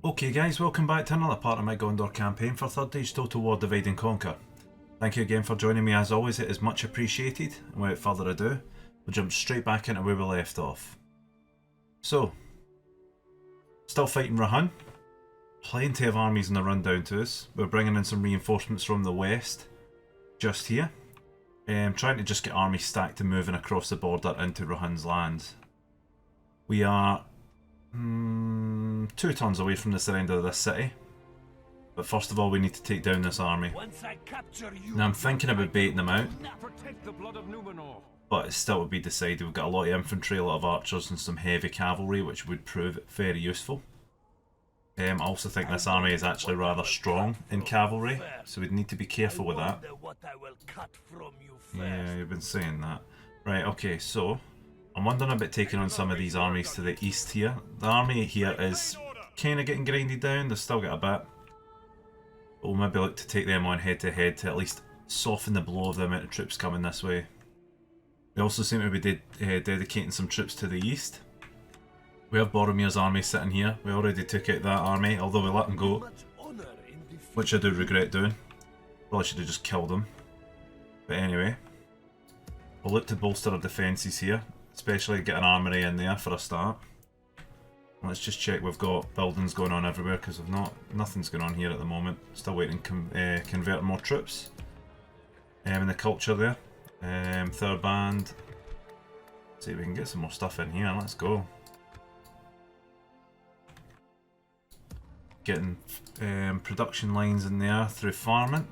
Okay guys, welcome back to another part of my Gondor campaign for Third Age Total War Divide and Conquer. Thank you again for joining me as always, it is much appreciated, and without further ado, we'll jump straight back into where we left off. So, still fighting Rahun, plenty of armies in the run down to us, we're bringing in some reinforcements from the west, just here, trying to just get armies stacked and moving across the border into Rahun's lands. We are 2 tons away from the surrender of this city. But first of all we need to take down this army. Now I'm thinking about baiting them out. But it still would be decided. We've got a lot of infantry, a lot of archers and some heavy cavalry which would prove very useful. I also think this army is actually rather strong in cavalry. So we'd need to be careful with that. Yeah, you've been saying that. Right, okay, so I'm wondering about taking on some of these armies to the east here. The army here is kind of getting grinded down, they've still got a bit. But we'll maybe look to take them on head to head to at least soften the blow of the amount of troops coming this way. We also seem to be dedicating some troops to the east. We have Boromir's army sitting here. We already took out that army, although we let him go. Which I do regret doing. Probably should have just killed him. But anyway. We'll look to bolster our defences here. Especially get an armory in there for a start. Let's just check we've got buildings going on everywhere because we've nothing's going on here at the moment. Still waiting to convert more troops. And the culture there. Third band. Let's see if we can get some more stuff in here. Let's go. Getting production lines in there through farming.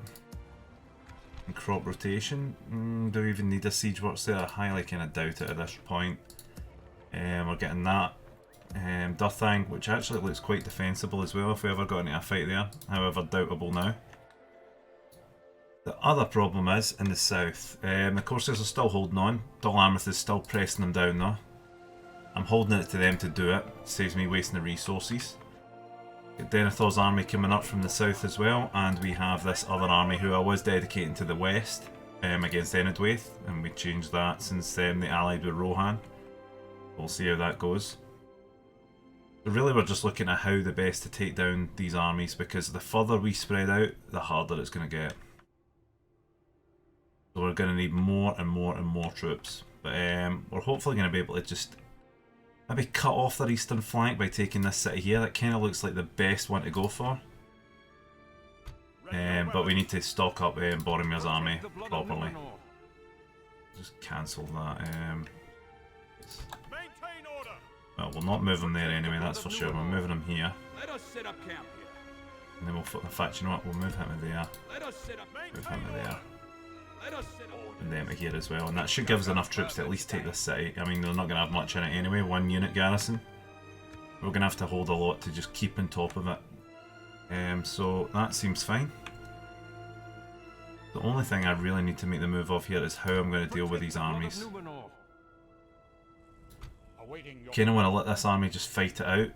And crop rotation. Do we even need a siege works there? I highly kind of doubt it at this point. We're getting that. Durthang, which actually looks quite defensible as well if we ever got into a fight there. However, doubtable now. The other problem is in the south. The Corsairs are still holding on. Dol Amroth is still pressing them down though. I'm holding it to them to do it. Saves me wasting the resources. Denethor's army coming up from the south as well, and we have this other army who I was dedicating to the west against Enedwaith, and we changed that since they allied with Rohan. We'll see how that goes. But really we're just looking at how the best to take down these armies, because the further we spread out, the harder it's going to get. So we're going to need more and more and more troops. But we're hopefully going to be able to just maybe cut off their eastern flank by taking this city here. That kind of looks like the best one to go for. But we need to stock up Boromir's army properly. Just cancel that. Well, we'll not move them there anyway, that's for sure. We're moving them here. And then we'll, in fact, you know what? We'll move him to there. Move him to there. And them to here as well. And that should give us enough troops to at least take this city. I mean, they're not going to have much in it anyway. 1 unit garrison. We're going to have to hold a lot to just keep on top of it. So that seems fine. The only thing I really need to make the move of here is how I'm going to deal with these armies. Kind of want to let this army just fight it out.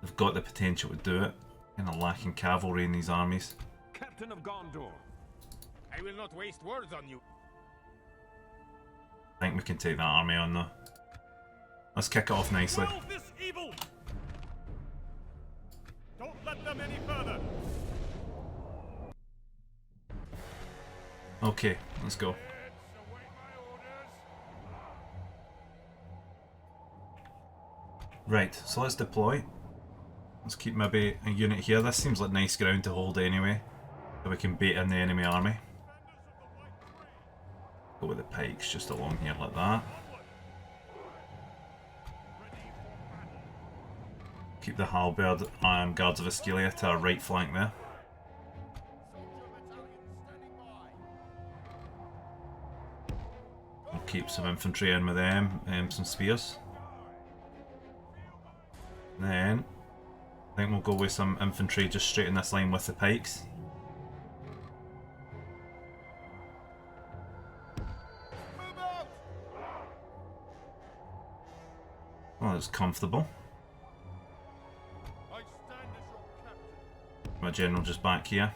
They've got the potential to do it. Kind of lacking cavalry in these armies. Captain of Gondor, I will not waste words on you. I think we can take that army on though. Let's kick it off nicely. This evil. Don't let them any further. Okay, let's go. Right, so let's deploy. Let's keep maybe a unit here. This seems like nice ground to hold anyway. So we can bait in the enemy army. Go with the pikes just along here like that. Keep the halberd and guards of Escalia to our right flank there. We'll keep some infantry in with them, some spears. Then, I think we'll go with some infantry just straight in this line with the pikes. Oh, that's comfortable. My general just back here.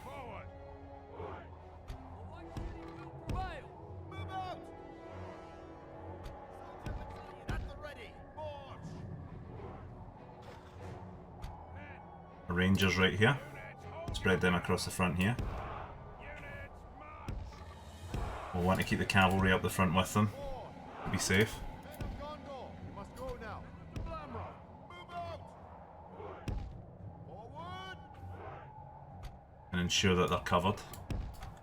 Our Rangers right here. Spread them across the front here. We'll want to keep the cavalry up the front with them to be safe. Gondor, you must go now. Move out. Forward. And ensure that they're covered.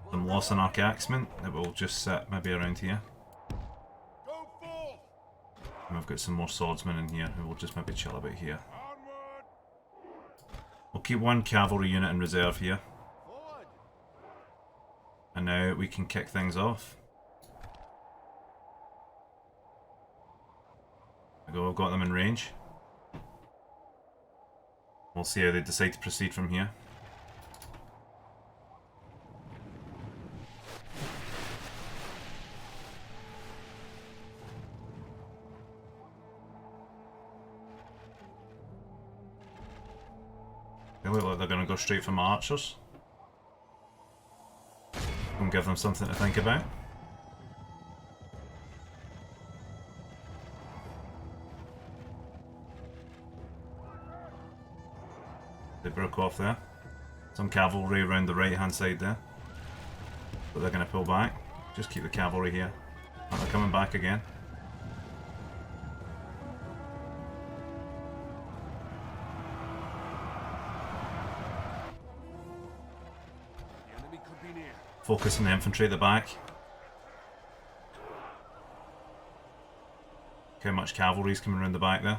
Some loss on arc axemen that will just sit maybe around here. Go forth. And we've got some more swordsmen in here who will just maybe chill about here. Onward. We'll keep one cavalry unit in reserve here. Forward. And now we can kick things off. There we go, we've got them in range. We'll see how they decide to proceed from here. They look like they're going to go straight for my archers. And give them something to think about. They broke off there. Some cavalry around the right hand side there. But they're going to pull back. Just keep the cavalry here. And they're coming back again. The enemy could be near. Focus on the infantry at the back. Look how much cavalry's coming around the back there.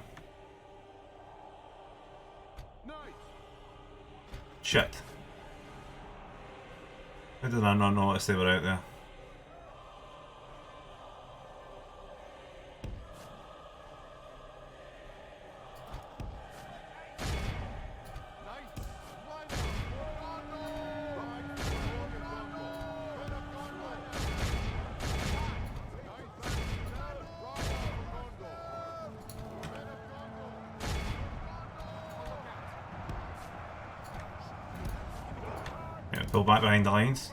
Shit. How did I not notice they were out there? Yeah, pull back behind the lines.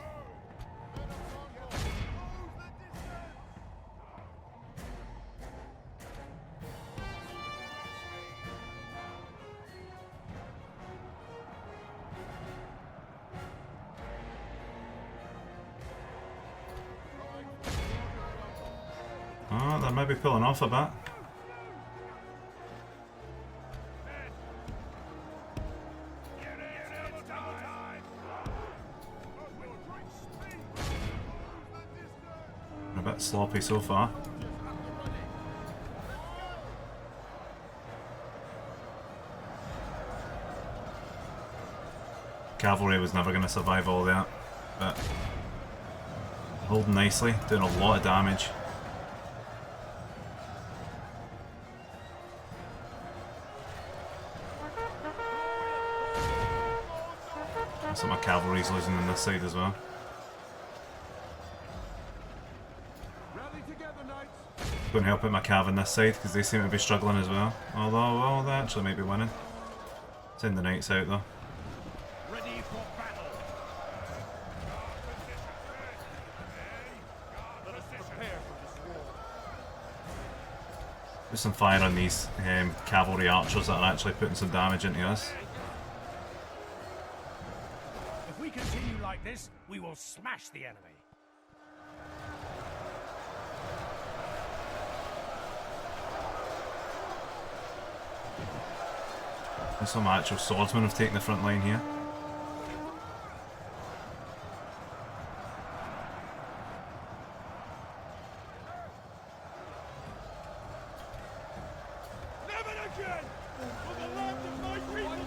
Oh, they might be pulling off a bit. A bit sloppy so far. Cavalry was never going to survive all that, but holding nicely, doing a lot of damage. Some of my cavalry's losing on this side as well. Going to help out my cav on this side because they seem to be struggling as well. Although, well, they actually might be winning. Send the knights out though. Ready for battle. Let us prepare for this war. Put some fire on these cavalry archers that are actually putting some damage into us. If we continue like this, we will smash the enemy. And some actual swordsmen have taken the front line here. Never again! For the land of my people,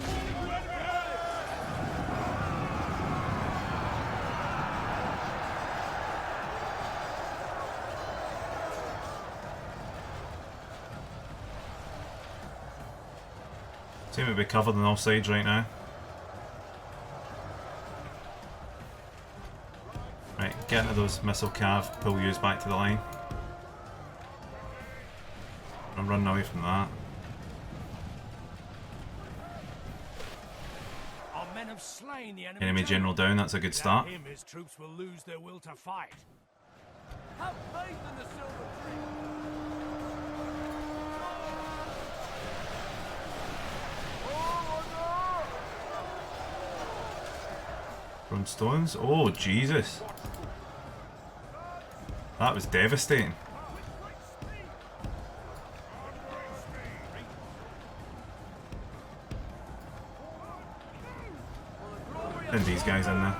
Seem to be covered on all sides right now. Right, get into those missile cav, pull yous back to the line. I'm running away from that. our men have slain the enemy. Enemy general down, that's a good start. Without him, his troops will lose their will to fight. Have faith in the silver tree. From stones? Oh, Jesus. That was devastating. Send these guys in there.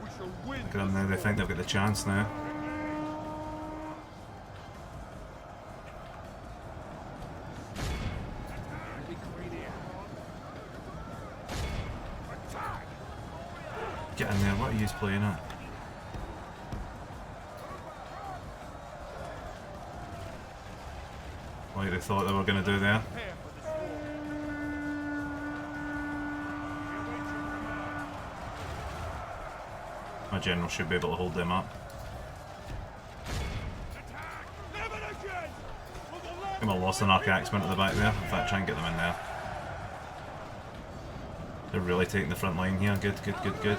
We shall win. Look at them now, they think they've got the chance now. Get in there, what are you playing at? Like they thought they were going to do there. Prepare for this war. My general should be able to hold them up. Never again. For the land. Come on, lost an arc axeman at the back there. In fact, try and get them in there. They're really taking the front line here. Good, good, good, good.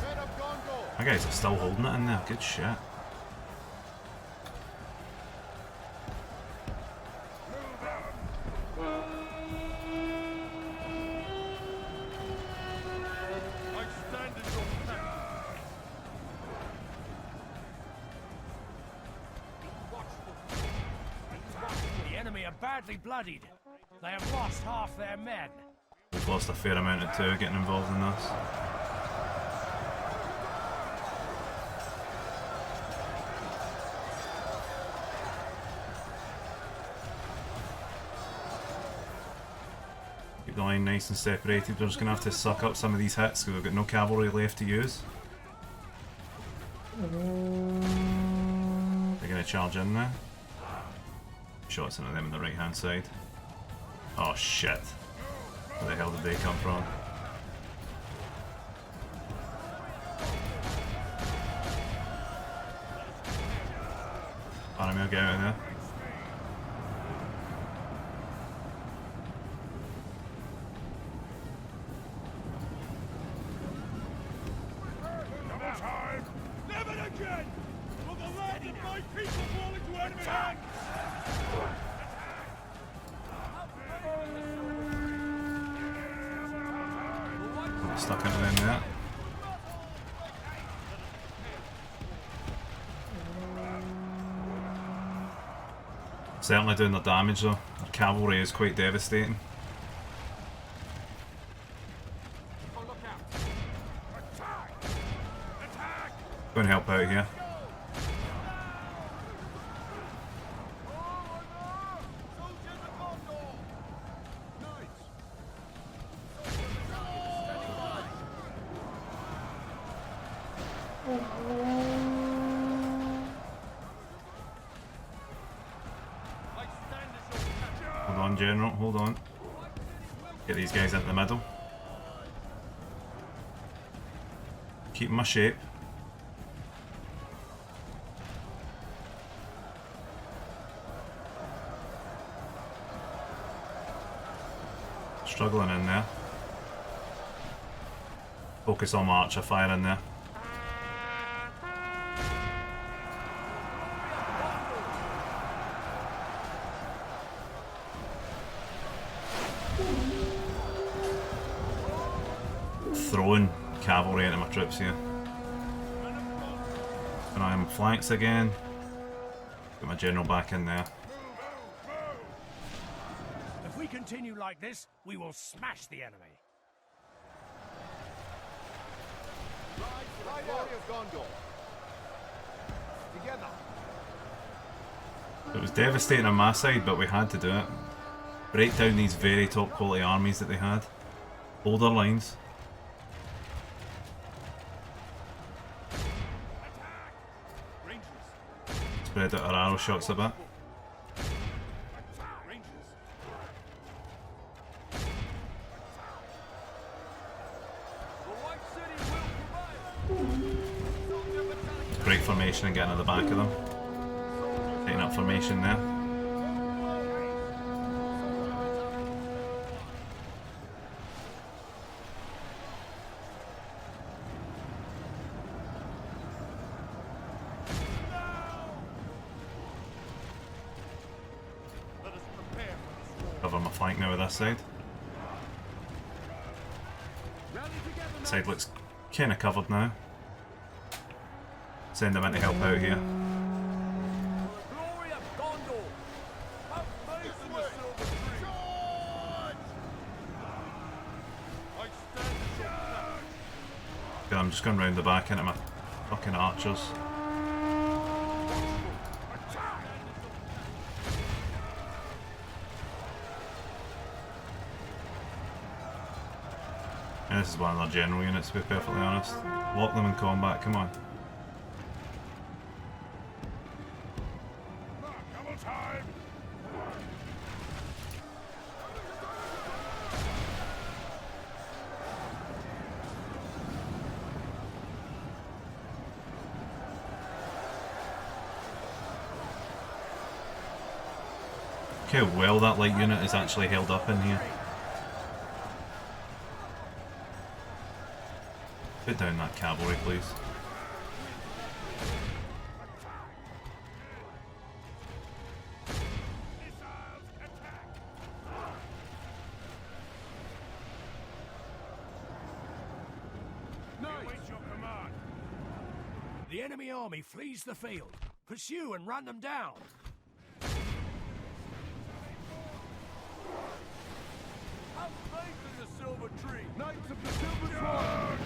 Men of Gondor. My guys are still holding it in there. Good shit. I stand in your path. The enemy are badly bloodied. They have lost half their men. We've lost a fair amount of two getting involved in this. Keep the line nice and separated. We're just going to have to suck up some of these hits because we've got no cavalry left to use. They're going to charge in there. Shots into them on the right hand side. Oh shit. Where the hell did they come from? Enemy will get out of there. Double time. Never again. For the land of my people fall into enemy hands. Stuck into them there. Certainly doing the damage though. Our cavalry is quite devastating. Go and help out here. Soldiers of Gondor. Knights. I stand as your captain. Hold on, General, hold on. Get these guys into the middle. Keep my shape. Struggling in there. Focus on my archer fire in there. Throwing cavalry into my troops here. And I'm flanks again. Get my general back in there. If we continue like this, we will smash the enemy. Ride glory of Gondor. Together. It was devastating on my side, but we had to do it. Break down these very top quality armies that they had. Hold our lines. Spread out our arrow shots a bit. Break formation and get into the back of them. Taking up formation there. flank now with this side. This side looks kind of covered now. Send them in to help out here. Glory of Gondor! Up face in the silver tree! I stand at your back! Okay, I'm just going round the back into my fucking archers. And this is one of their general units, to be perfectly honest. Lock them in combat, come on. Double time! Look how well that light unit is actually held up in here. Put down that cavalry, please. Await your command! The enemy army flees the field. Pursue and run them down. Have faith in the silver tree! Knights of the silver sword!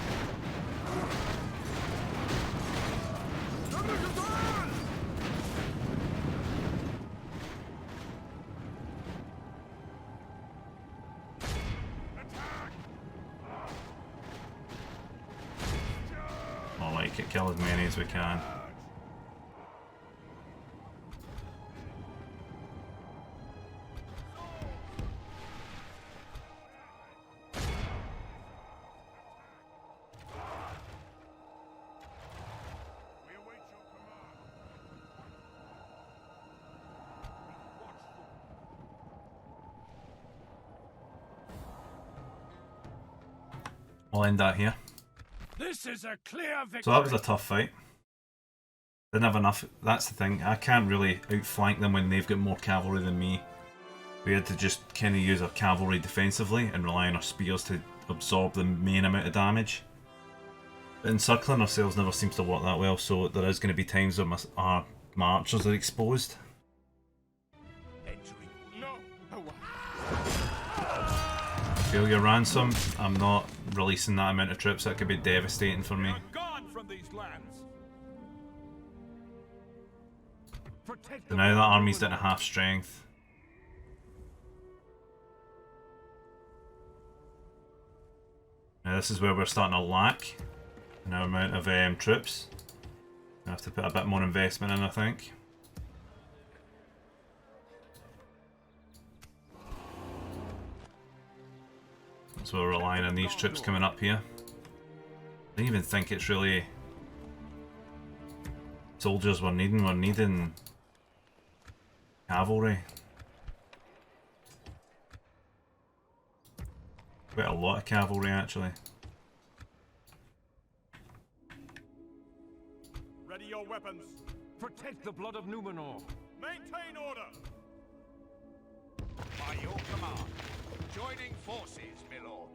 I like it, kill as many as we can. We await your command! I'll end that here. This is a clear victory. So that was a tough fight. Didn't have enough, that's the thing, I can't really outflank them when they've got more cavalry than me. We had to just kind of use our cavalry defensively and rely on our spears to absorb the main amount of damage. But encircling ourselves never seems to work that well, so there is going to be times where my archers are exposed. No! Feel your ransom. I'm not releasing that amount of troops, that could be devastating for me. I'm gone from these lands! Protect So now that army's down to half strength. Now this is where we're starting to lack in our amount of troops. I have to put a bit more investment in, I think. So we're relying on these troops coming up here. I don't even think it's really soldiers we're needing cavalry. Quite a lot of cavalry actually. Ready your weapons! Protect the blood of Numenor. Maintain order! By your command, joining forces, my lord.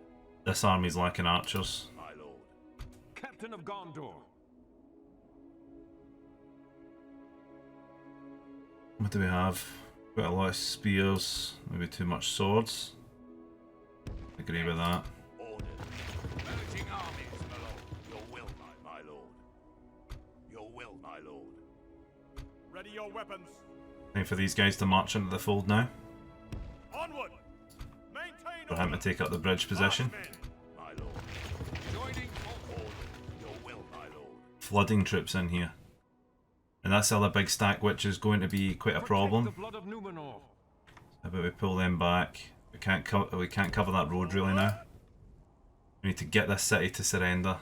This army's lacking archers. My lord. Captain of Gondor. What do we have? Quite a lot of spears, maybe too much swords. Agree with that. Ordered. Merging armies, my lord. Your will, my lord. Your will, my lord. Ready your weapons! Time for these guys to march into the fold now. Onward! Maintain For him to take up the bridge position. Marksmen. My lord. Joining order. Your will, my lord. Flooding troops in here. And that's the other big stack which is going to be quite a problem. The blood of Numenor. How about we pull them back? We can't cover that road really now. We need to get this city to surrender.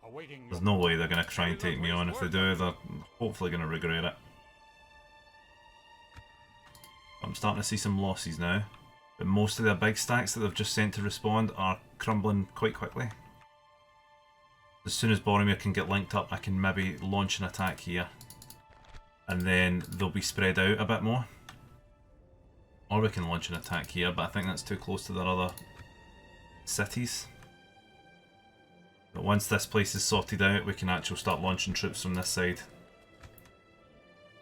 Awaiting There's no way they're going to try and take me on. If they do, they're hopefully going to regret it. I'm starting to see some losses now. But most of their big stacks that they've just sent to respond are crumbling quite quickly. As soon as Boromir can get linked up, I can maybe launch an attack here. And then they'll be spread out a bit more. Or we can launch an attack here, but I think that's too close to their other cities. But once this place is sorted out, we can actually start launching troops from this side.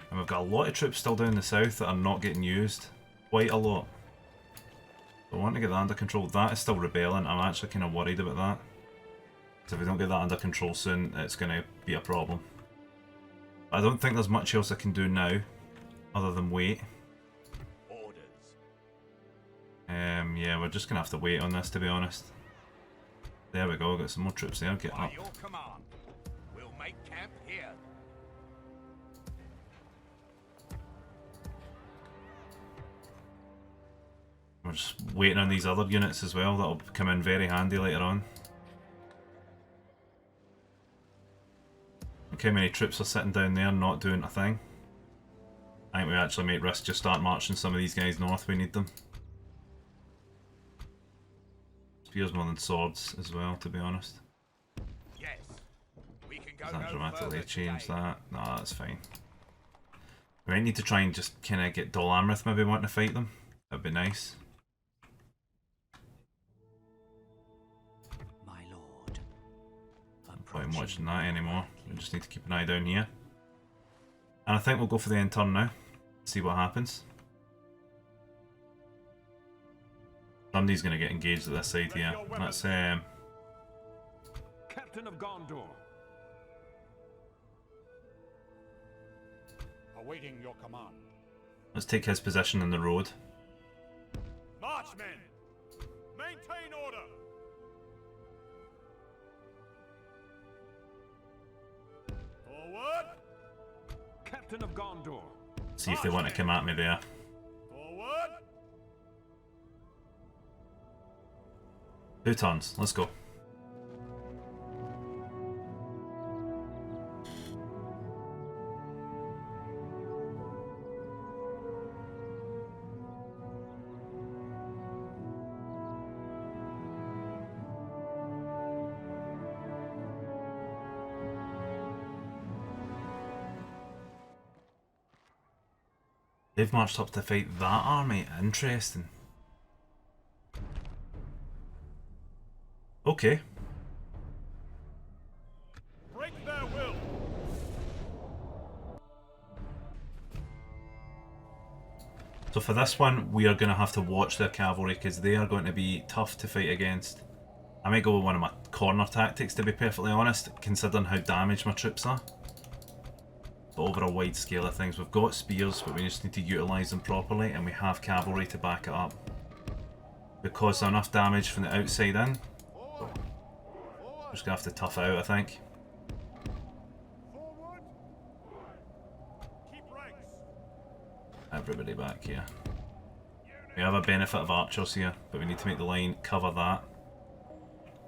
And we've got a lot of troops still down the south that are not getting used. Quite a lot. But I want to get that under control. That is still rebelling. I'm actually kind of worried about that. Because if we don't get that under control soon, it's going to be a problem. But I don't think there's much else I can do now, other than wait. Orders. Yeah, we're just going to have to wait on this, to be honest. There we go, got some more troops there, get By up. your command, we'll make camp here. We're just waiting on these other units as well, that'll come in very handy later on. Look how many troops are sitting down there not doing a thing. I think we actually might risk just start marching some of these guys north, we need them. Spears more than swords as well, to be honest. Yes. We can go Does that no dramatically further change today. that? No, that's fine. We might need to try and just kind of get Dol Amroth maybe wanting to fight them. That'd be nice. My lord. Not quite watching that anymore. We just need to keep an eye down here. And I think we'll go for the end turn now. See what happens. Somebody's going to get engaged at this side here. Let's Captain of Gondor. Awaiting your command. let's take his position in the road. Marchmen! Maintain order! Forward! Captain of Gondor. See if they want to come at me there. Forward! 2 turns. Let's go. They've marched up to fight that army. Interesting. Okay. Break their will! So for this one, we are going to have to watch their cavalry because they are going to be tough to fight against. I might go with one of my corner tactics, to be perfectly honest, considering how damaged my troops are. But over a wide scale of things, we've got spears, but we just need to utilise them properly, and we have cavalry to back it up. We caused enough damage from the outside in. We're just going to have to tough it out, I think. Forward! Keep ranks! Everybody back here. We have a benefit of archers here, but we need to make the line cover that.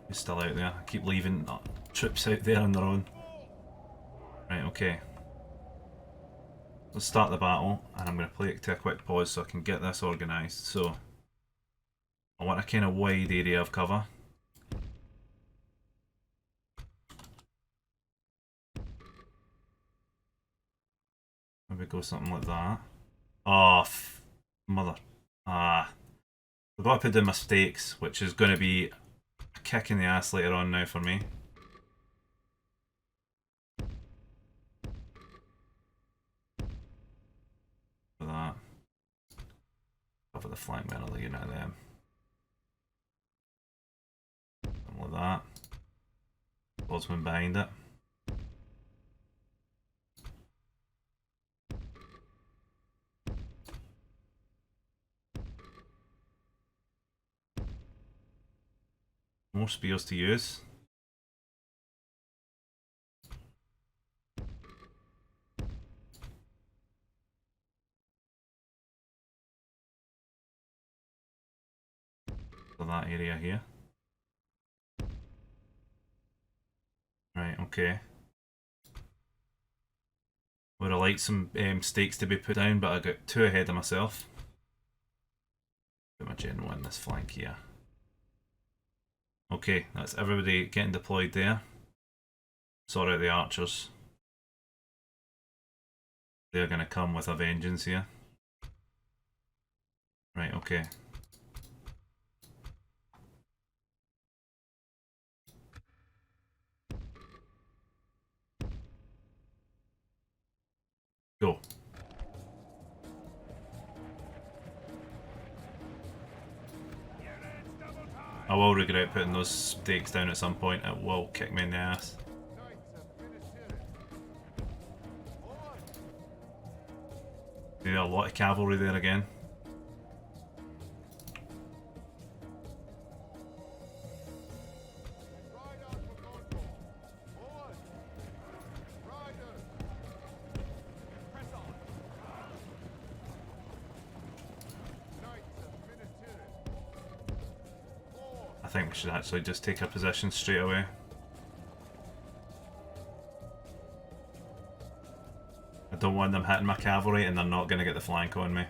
Who's still out there? I keep leaving troops out there on their own. Right, okay. Let's start the battle, and I'm going to play it to a quick pause so I can get this organised. So, I want a kind of wide area of cover. Maybe go something like that. Oh, mother. I've got to put down mistakes, which is going to be a kick in the ass later on now for me. For that. Cover the flank men of the unit of them. Something like that. Swordsman behind it. More spears to use. For that area here. Right, okay. Would have liked some stakes to be put down, but I got too ahead of myself. Put my general in this flank here. Okay, that's everybody getting deployed there. Sort out the archers. They're going to come with a vengeance here. Right, okay. Go. I will regret putting those stakes down at some point. It will kick me in the ass. Maybe a lot of cavalry there again. I think we should actually just take a position straight away. I don't want them hitting my cavalry and they're not going to get the flank on me.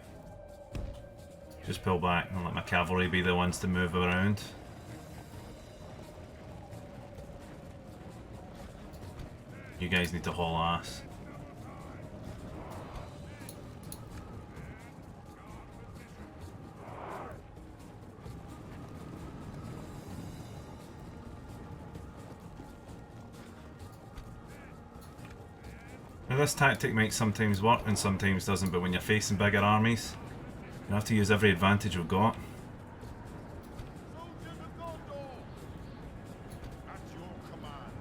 Just pull back and let my cavalry be the ones to move around. You guys need to haul ass. Now this tactic might sometimes work and sometimes doesn't, but when you're facing bigger armies, you have to use every advantage we've got. Soldiers of Gondor! At your command.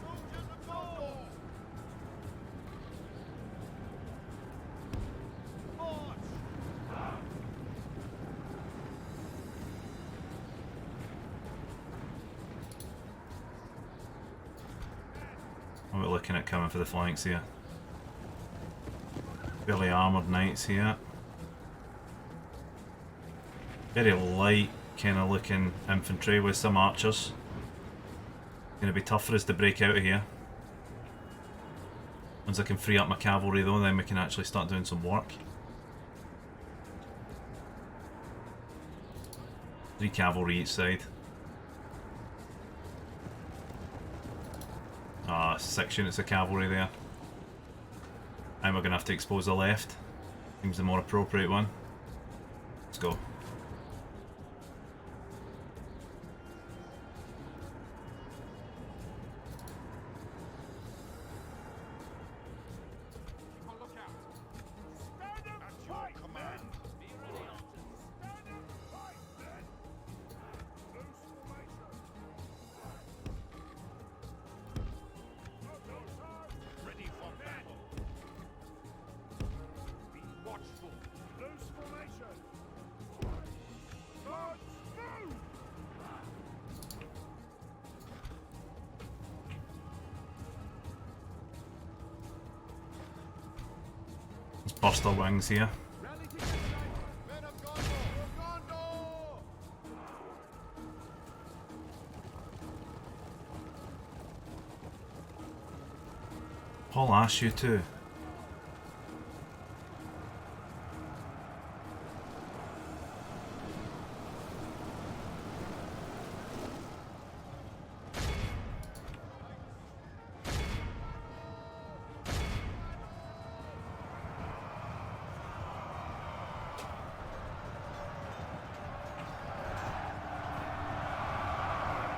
Soldiers of Gondor! March! What are we looking at coming for the flanks here? Fairly armoured knights here. Very light kind of looking infantry with some archers. Going to be tough for us to break out of here. Once I can free up my cavalry though, then we can actually start doing some work. 3 cavalry each side. Ah, 6 units of cavalry there. And we're going to have to expose the left. Seems the more appropriate one. Let's go. Stand up! At your command! Stand up! Fight, men! Loose formation! Ready for battle! Be watchful! Loose formation! March! Move! Let's burst our wings here. Rally together, men of Gondor! Gondor! Paul asked you to.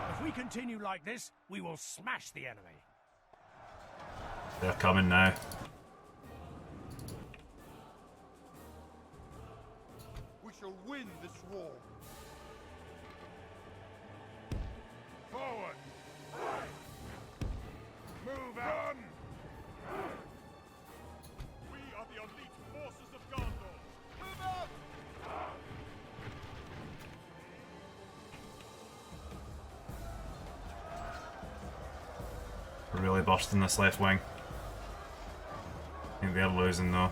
If we continue like this, we will smash the enemy. They're coming now. We shall win this war. Forward! Move out! We are the elite forces of Gondor. Move out! We're really bursting this left wing. I think they're losing though.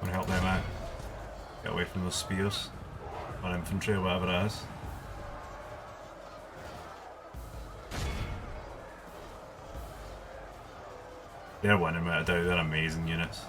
Want to help them out. Get away from those spears. Or infantry or whatever it is. They're winning without a doubt, they're amazing units.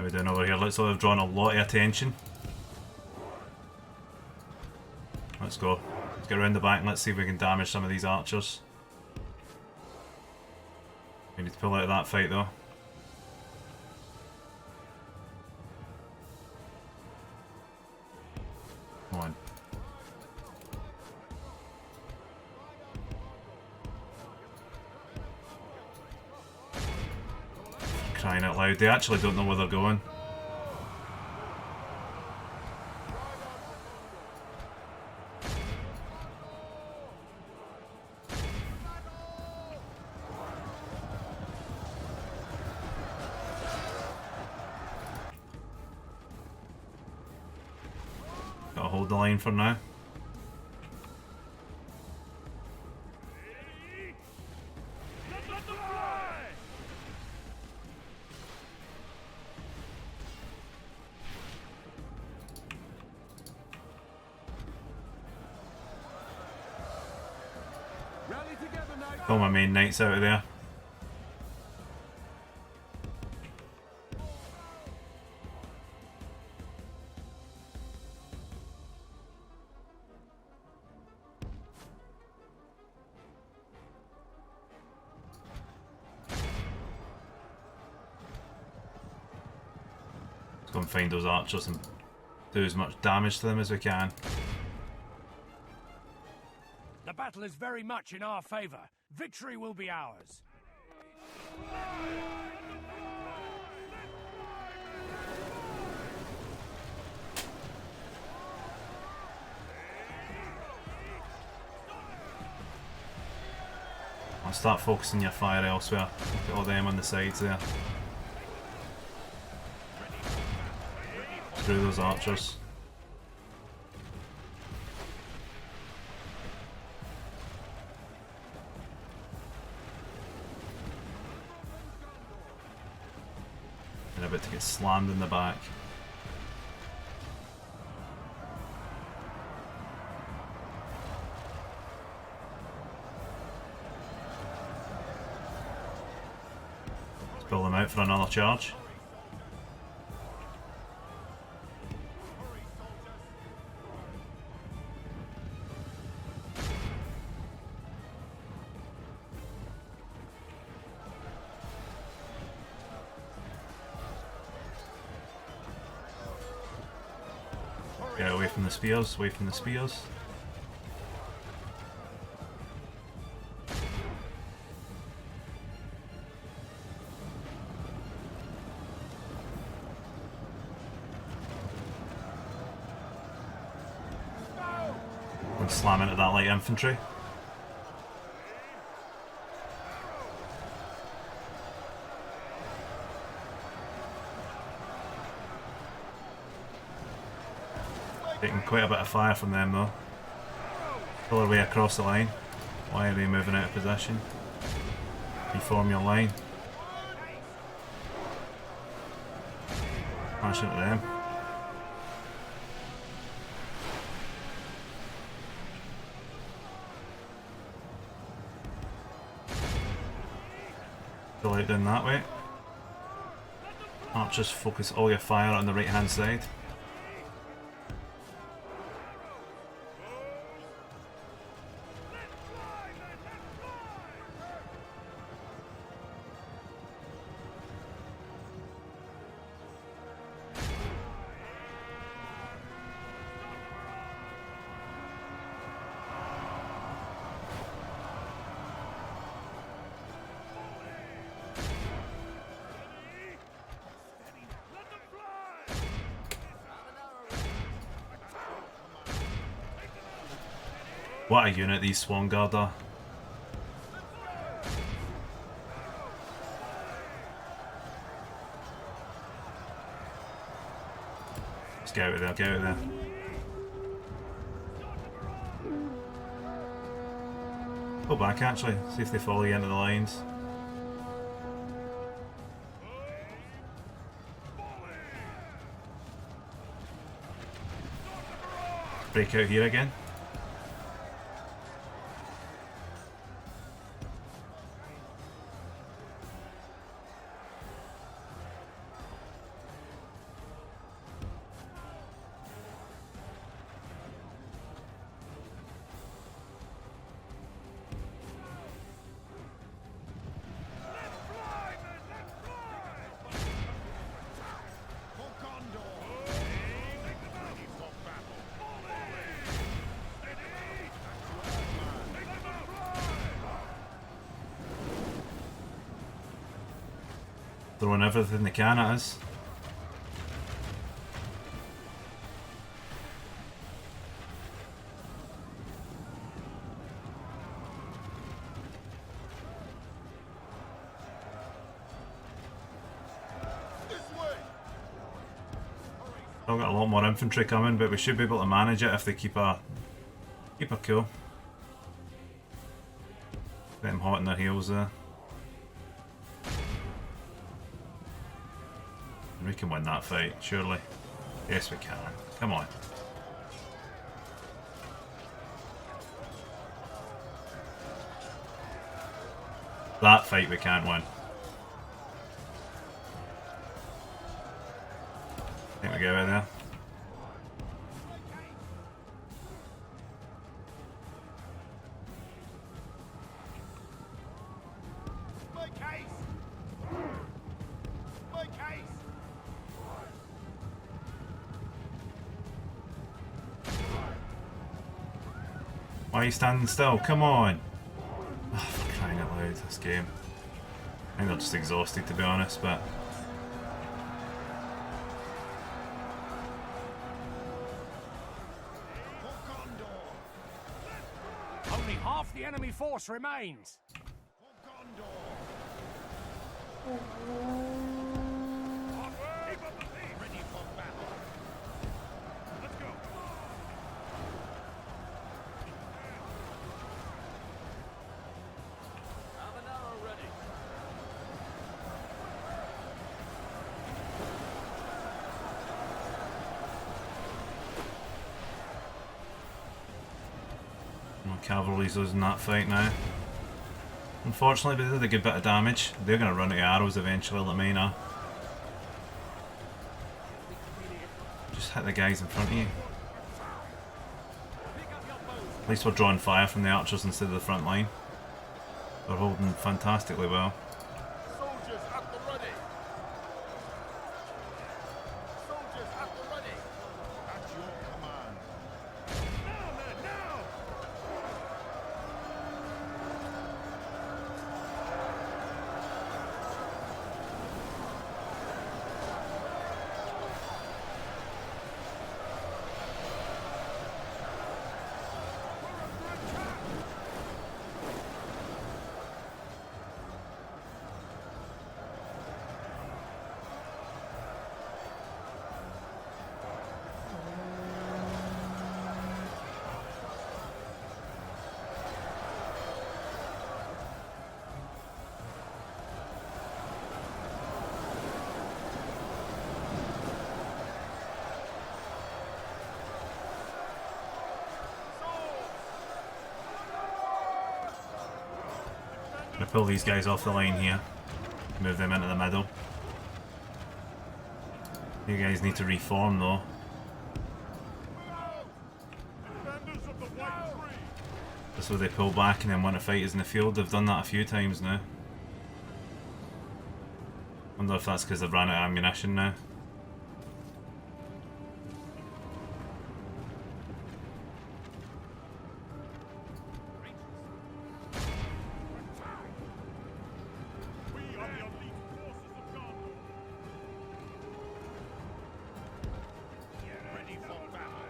What are we doing over here? Looks like they've drawn a lot of attention. Let's go. Let's get around the back and let's see if we can damage some of these archers. We need to pull out of that fight though. Come on. Crying out loud, they actually don't know where they're going. Gotta hold the line for now. Got my main knights out of there. Let's go and find those archers and do as much damage to them as we can. The battle is very much in our favor. Victory will be ours. I'll start focusing your fire elsewhere. Look at all them on the sides there. Through those archers. And about to get slammed in the back. Let's pull them out for another charge. Get away from the spears, away from the spears. And slam into that light infantry. Taking quite a bit of fire from them though. Pull their way across the line. Why are they moving out of position? Reform your line. Smash into them. Pull out down that way. Archers, focus all your fire on the right hand side. What a unit these Swan Guard are. Let's get out of there, get out of there. Go back actually, see if they follow you into the lines. Break out here again. Throwing everything they can at us. Still got a lot more infantry coming, but we should be able to manage it if they keep a cool. Get them hot in their heels there. We can win that fight, surely. Yes, we can. Come on. That fight we can't win. I think we get out there. Why are you standing still? Come on! Oh, for crying out loud, this game. I think they're just exhausted, to be honest, but... Only half the enemy force remains. Ready for battle. Let's go. Have an arrow ready. Well, cavalry's losing that fight now. Unfortunately, but they did a good bit of damage. They're going to run out of arrows eventually, like mine are. Just hit the guys in front of you. At least we're drawing fire from the archers instead of the front line. They're holding fantastically well. Soldiers at the ready. Soldiers at the ready. At your command. Now, men, now! Gonna pull these guys off the line here. Move them into the middle. You guys need to reform though. Defenders of the White Tree! This way they pull back and then want to fight us in the field. They've done that a few times now. Wonder if that's because they've run out of ammunition now. We are the elite forces of Gondor. Ready for battle.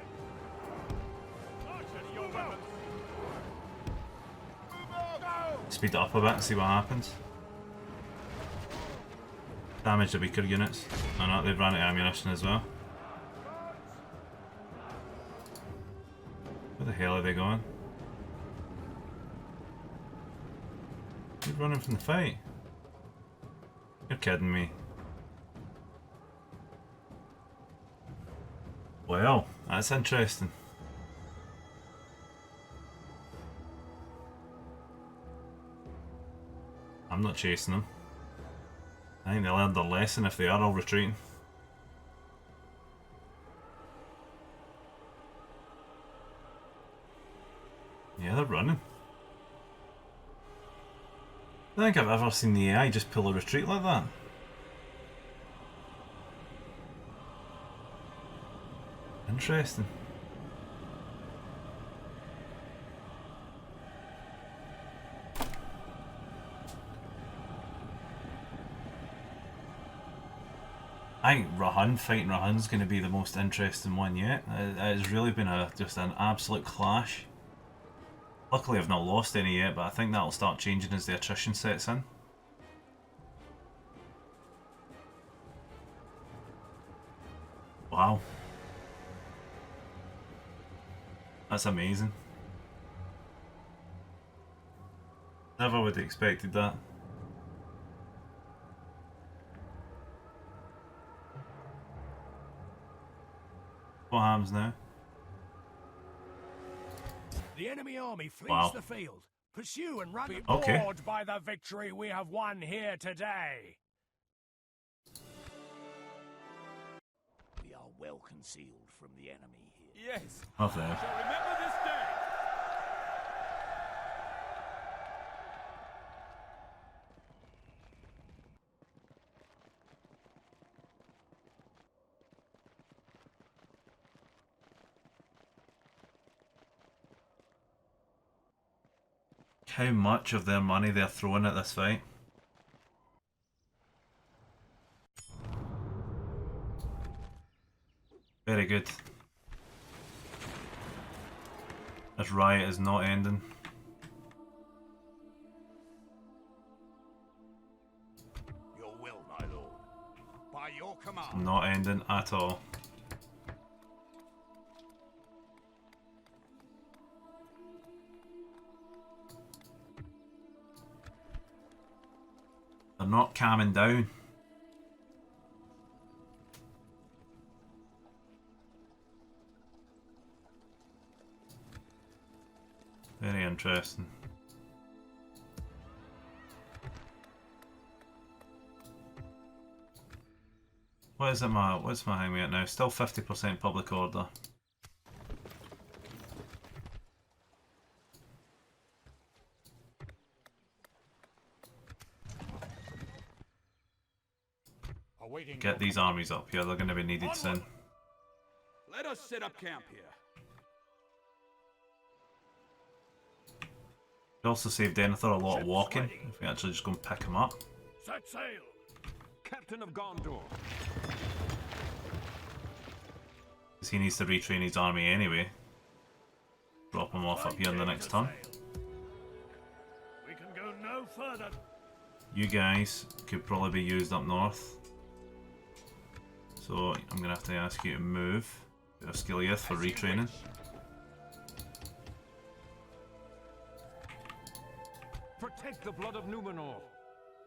Ready your weapons. Speed it up a bit and see what happens. Damage the weaker units. Oh no, they've run out of ammunition as well. Where the hell are they going? They're running from the fight. You're kidding me. Well, that's interesting. I'm not chasing them. I think they learned their lesson if they are all retreating. Yeah, they're running. I don't think I've ever seen the AI just pull a retreat like that. Interesting. I think Rahun, fighting Rahun's going to be the most interesting one yet. It has really been just an absolute clash. Luckily I've not lost any yet, but I think that'll start changing as the attrition sets in. Wow. That's amazing. Never would have expected that. What happens now? The enemy army flees Wow. the field. Pursue and run. Be Okay. awed by the victory we have won here today. We are well concealed from the enemy here. Yes. Love that. Shall remember this day. How much of their money they're throwing at this fight. Very good. This riot is not ending. Your will, my lord. By your command. Not ending at all. They're not calming down. Very interesting. What's my hanging at now? Still 50% public order. Awaiting Get these armies up here, they're going to be needed soon. Let us set up camp here. We also saved Denethor a lot of walking, if we actually just go and pick him up. Set sail. Captain of Gondor. Because he needs to retrain his army anyway. Drop him off up here in the next turn. We can go no further. You guys could probably be used up north. So I'm going to have to ask you to move to Osgiliath for retraining. Protect the blood of Numenor.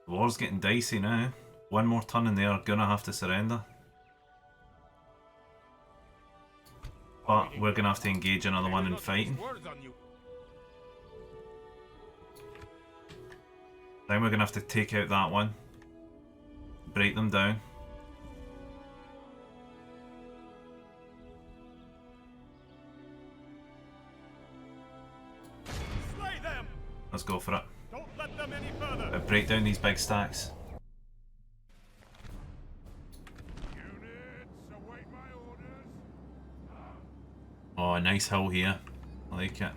The war's getting dicey now. One more turn and they are going to have to surrender. But we're going to have to engage another one in fighting. Then we're going to have to take out that one. Break them down. Slay them. Let's go for it. Don't let them any further. Break down these big stacks. Units, await my orders. Oh, a nice hill here. I like it.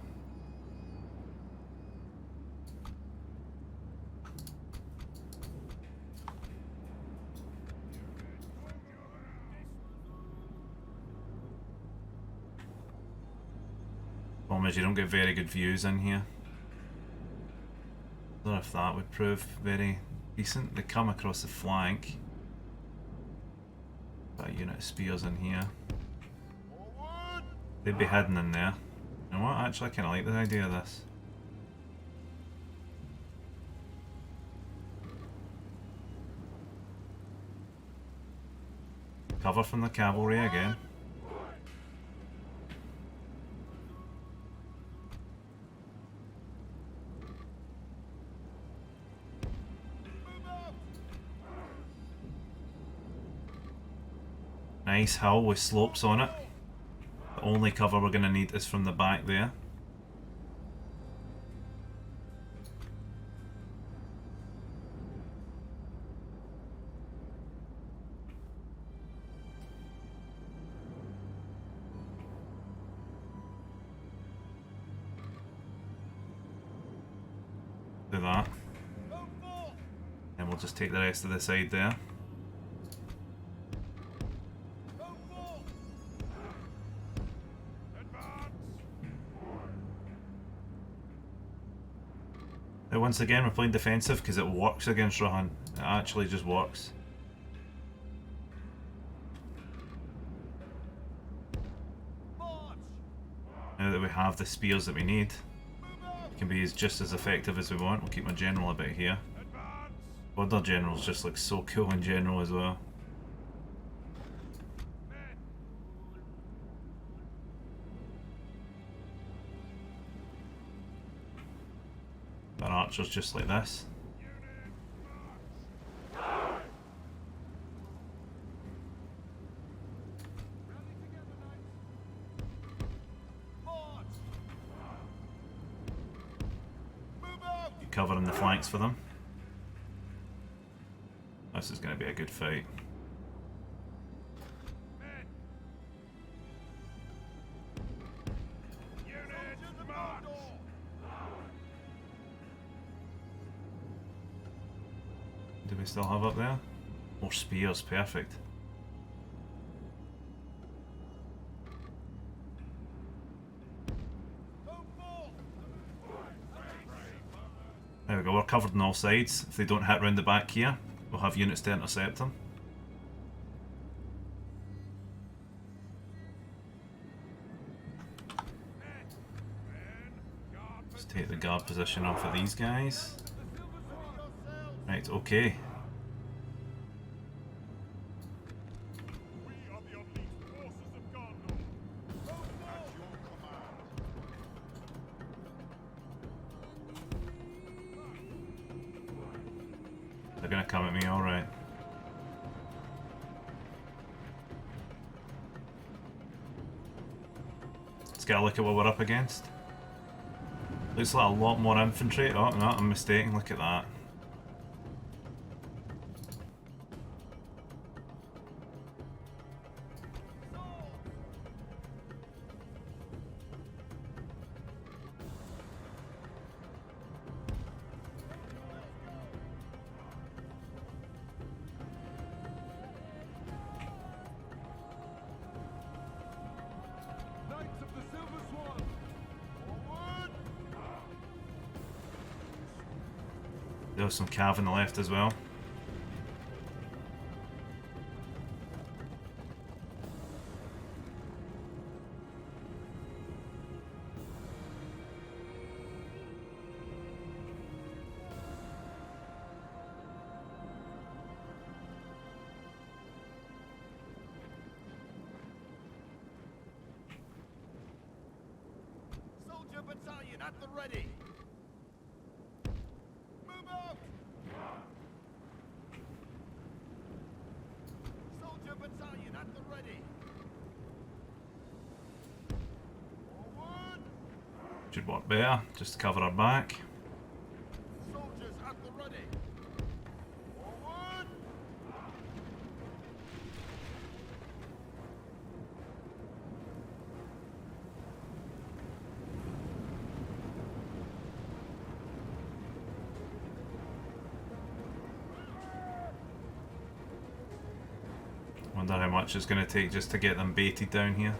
Problem is you don't get very good views in here. I don't know if that would prove very decent. They come across the flank. Got a unit of spears in here. Forward. They'd be hidden in there. You know what? Actually, I kind of like the idea of this. Cover from the cavalry again. Nice hill with slopes on it. The only cover we're going to need is from the back there. Do that. And we'll just take the rest of the side there. Now once again we're playing defensive because it works against Rohan. It actually just works. Now that we have the spears that we need, it can be just as effective as we want. We'll keep my general a bit here. Other generals just look so cool in general as well. Our archers just like this. Covering the flanks for them. This is going to be a good fight. Do we still have up there? More spears, perfect. There we go, we're covered on all sides. If they don't hit round the back here, we'll have units to intercept them. Let's take the guard position off of these guys. Right, okay. We are the unleashed forces of Gondor. At your command. They're gonna come at me, alright. Let's get a look at what we're up against. Looks like a lot more infantry. Oh no, I'm mistaken, look at that. Knights of the Silver Swan. Forward. There's some cav on the left as well. Soldier battalion at the ready. Move out. Soldier battalion at the ready. Forward. Should work better, just to cover our back. Soldiers at the ready. Forward. Wonder how much it's going to take just to get them baited down here.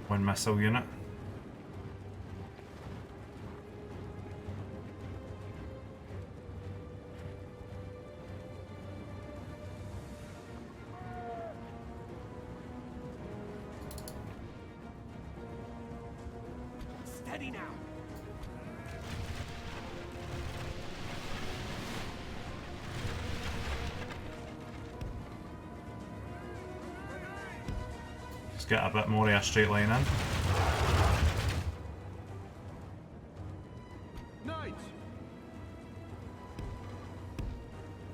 One missile unit. Steady now. Let's get a bit more of a straight line in. Knights.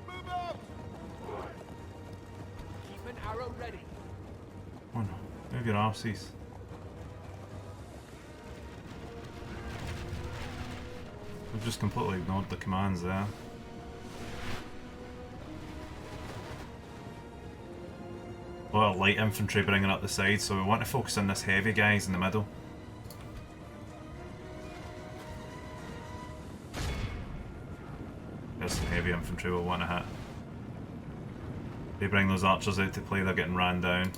Move out. Keep an arrow ready. Oh no, move your arses. We've just completely ignored the commands there. A lot of light infantry bringing up the side, so we want to focus on this heavy guys in the middle. There's some heavy infantry we'll want to hit. They bring those archers out to play, they're getting ran down.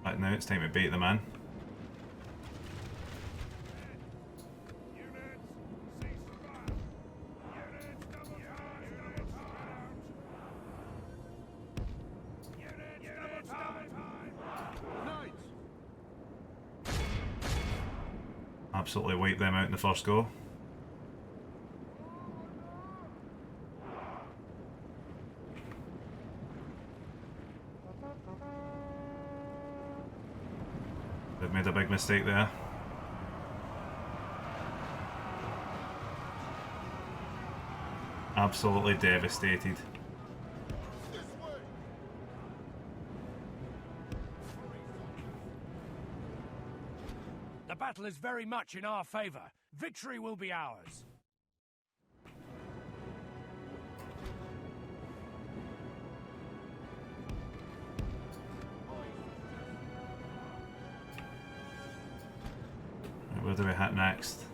Right now it's time to bait them in. Absolutely wipe them out in the first go. They've made a big mistake there. Absolutely devastated. The battle is very much in our favor. Victory will be ours. Right, where do we hit next?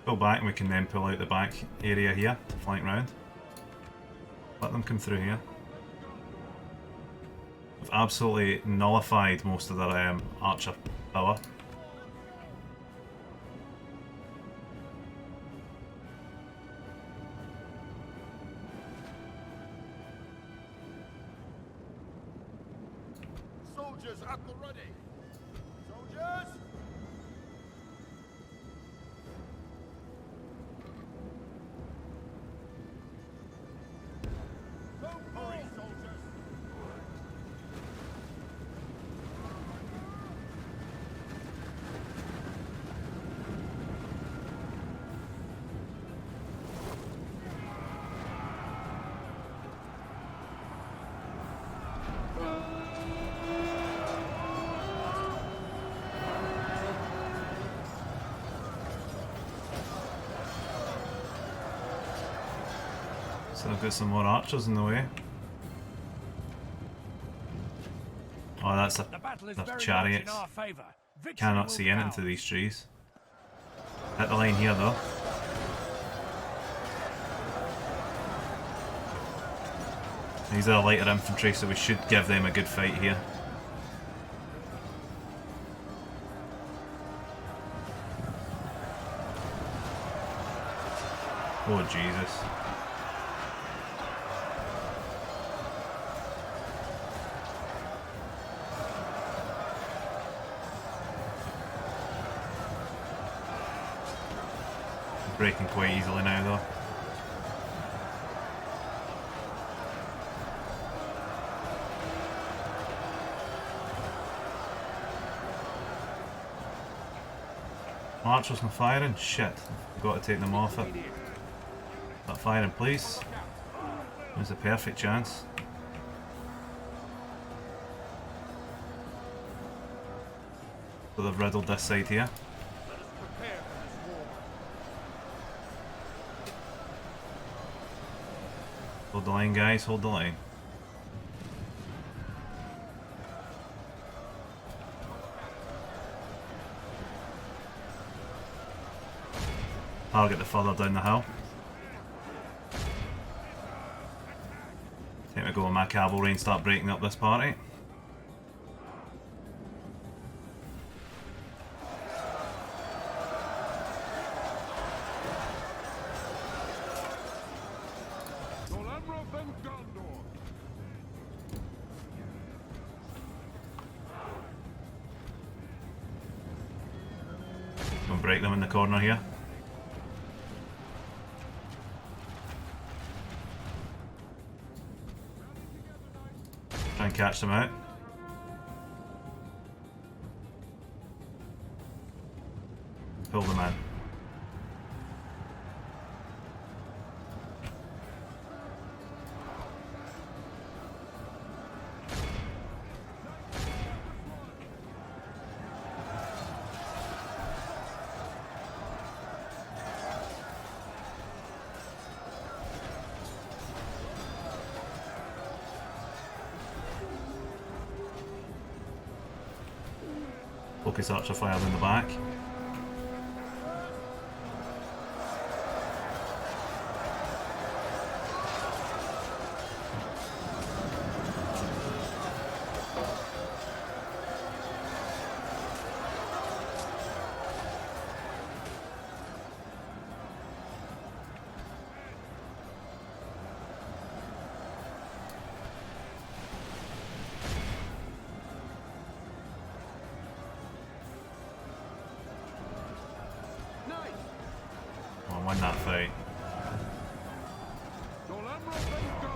Pull back and we can then pull out the back area here to flank round. Let them come through here. We've absolutely nullified most of their archer power. Soldiers at the ready. Soldiers! Hurry, soldiers! So I've got some more archers in the way. Oh, that's The battle is the very much chariots. in our favor. Victory Cannot will see be in ours. into these trees. Hit the line here though. These are lighter infantry, so we should give them a good fight here. Oh Jesus. Breaking quite easily now though. Archers not firing? Shit. I've got to take them off it. Start firing please. There's a perfect chance. So they've riddled this side here. Let us prepare for this war. Hold the line guys, hold the line. Target the further down the hill. Time to go with my cavalry and start breaking up this party. Golemroth and Gondor. Go and break them in the corner here. Try and catch them out. Pull them in. focus archer fire in the back. I'll win that fight.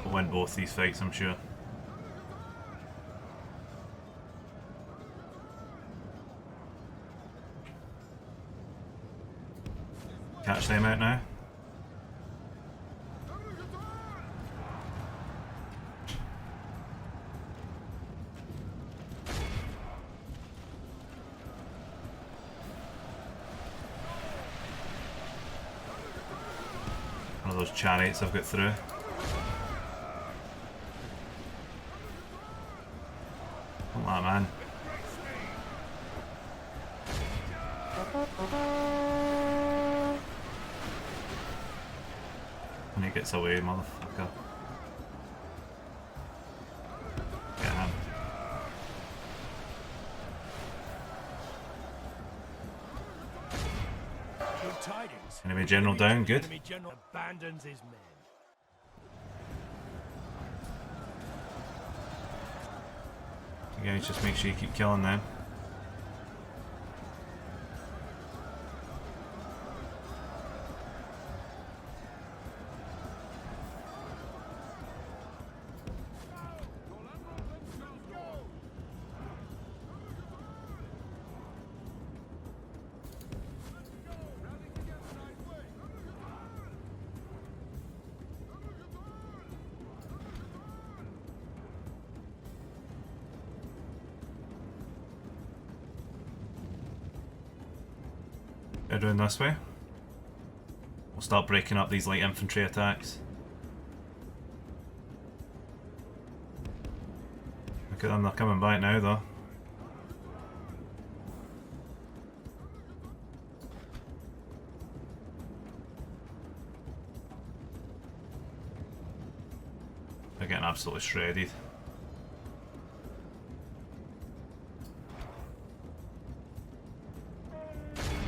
We'll win both these fights, I'm sure. Catch them out now. One of those chariots I've got through. Come on, man. When he gets away, motherfucker. Get him. Good tidings. Enemy general down, good. Enemy general abandons his men. You guys just make sure you keep killing them. They're doing this way. We'll start breaking up these light infantry attacks. Look at them, they're coming back now though. They're getting absolutely shredded.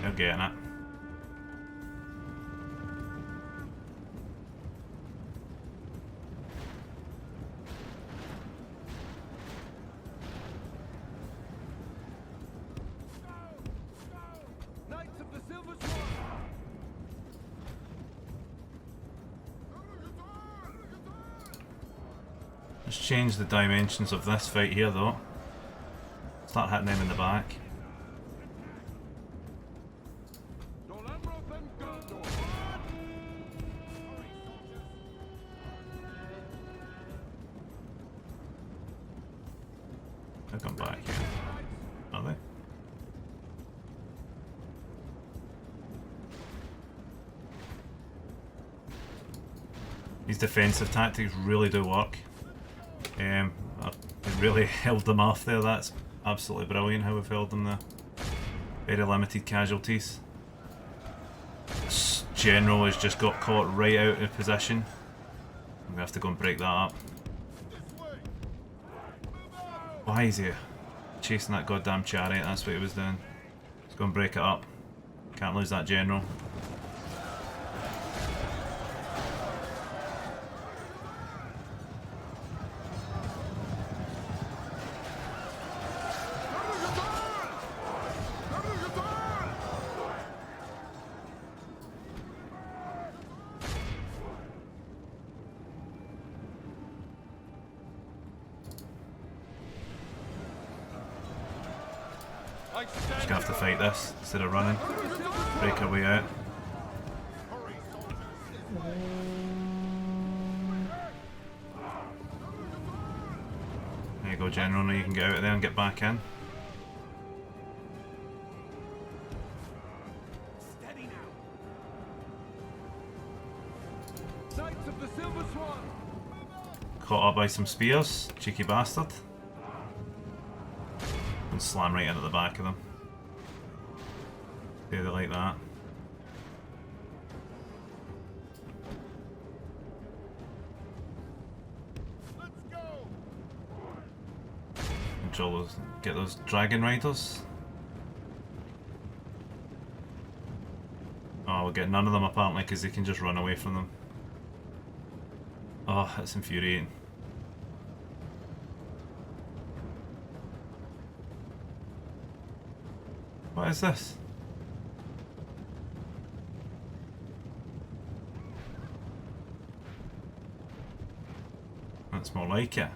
They're getting it. Knights of the Silver Sword! Let's change the dimensions of this fight here though. Start hitting them in the back. They'll come back here. Are they? These defensive tactics really do work. I really held them off there. That's absolutely brilliant how we've held them there. Very limited casualties. This general has just got caught right out of position. I'm gonna have to go and break that up. Why is he chasing that goddamn chariot? That's what he was doing. Let's go and break it up. Can't lose that general. Just gonna have to fight this instead of running. Break our way out. There you go, General. Now you can get out of there and get back in. Steady now. Knights of the Silver Swan! Caught up by some spears. Cheeky bastard. And slam right into the back of them. They like that. Let's go. Control those, get those dragon riders. Oh, we'll get none of them apparently because they can just run away from them. Oh, that's infuriating. What is this? That's more like it.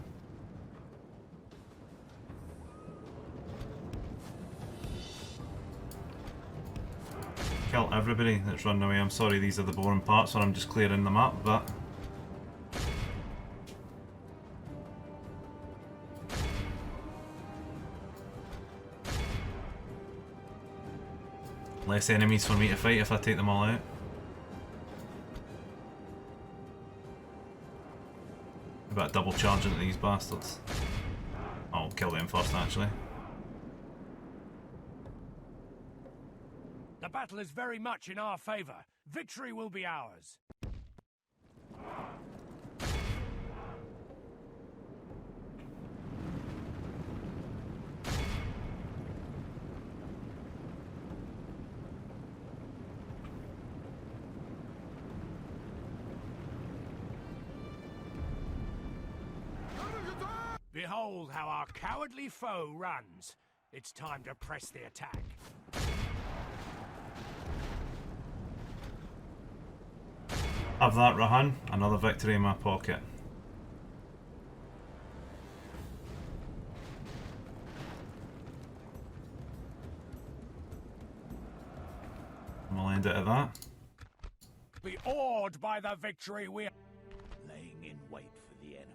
Kill everybody that's running away. I'm sorry, these are the boring parts where I'm just clearing them up, but less enemies for me to fight if I take them all out. About double charging at these bastards. I'll kill them first actually. The battle is very much in our favor. Victory will be ours. Behold how our cowardly foe runs. It's time to press the attack. Have that, Rahan. Another victory in my pocket. And we'll end it at that. Be awed by the victory we are Laying in wait for the enemy.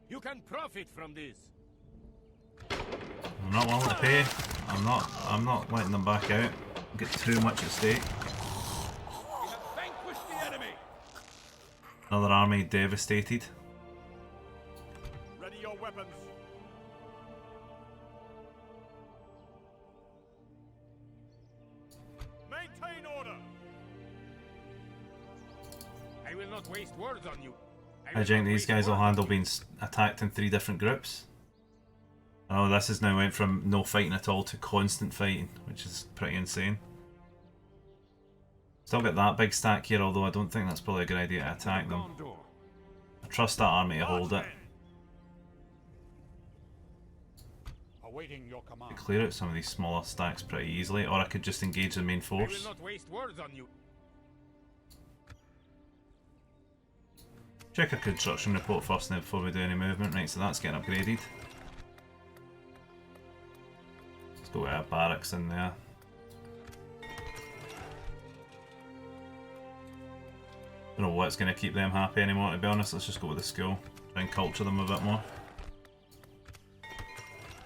You can profit from this. I'm not willing to pay. I'm not letting them back out. Get too much at stake. We have vanquished the enemy. Another army devastated. Ready your weapons. Maintain order. I will not waste words on you. I think these guys will handle being attacked in 3 different groups. Oh, this has now went from no fighting at all to constant fighting, which is pretty insane. Still got that big stack here, although I don't think that's probably a good idea to attack them. Gondor. I trust that army to hold it. Awaiting your command. Clear out some of these smaller stacks pretty easily, or I could just engage the main I will force. not waste words on you. Check our construction report first now before we do any movement. Right, so that's getting upgraded. Let's go with our barracks in there. Don't know what's going to keep them happy anymore, to be honest. Let's just go with the school. Try and culture them a bit more.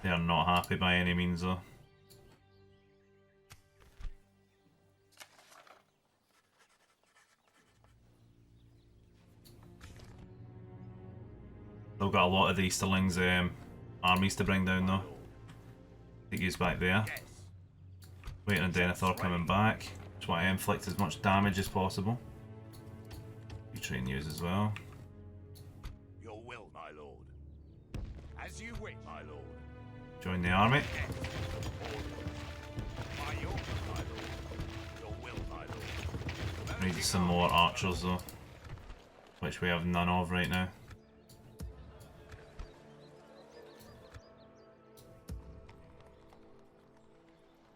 They are not happy by any means though. They've got a lot of the Easterlings' armies to bring down though. Take you back there. Yes. Waiting on Denethor coming back. Just want to inflict as much damage as possible. Retrain yous as well. Your will, my lord. As you wish, my lord. Join the army. By your will, my lord. Your will, my lord. Need some more archers though, which we have none of right now.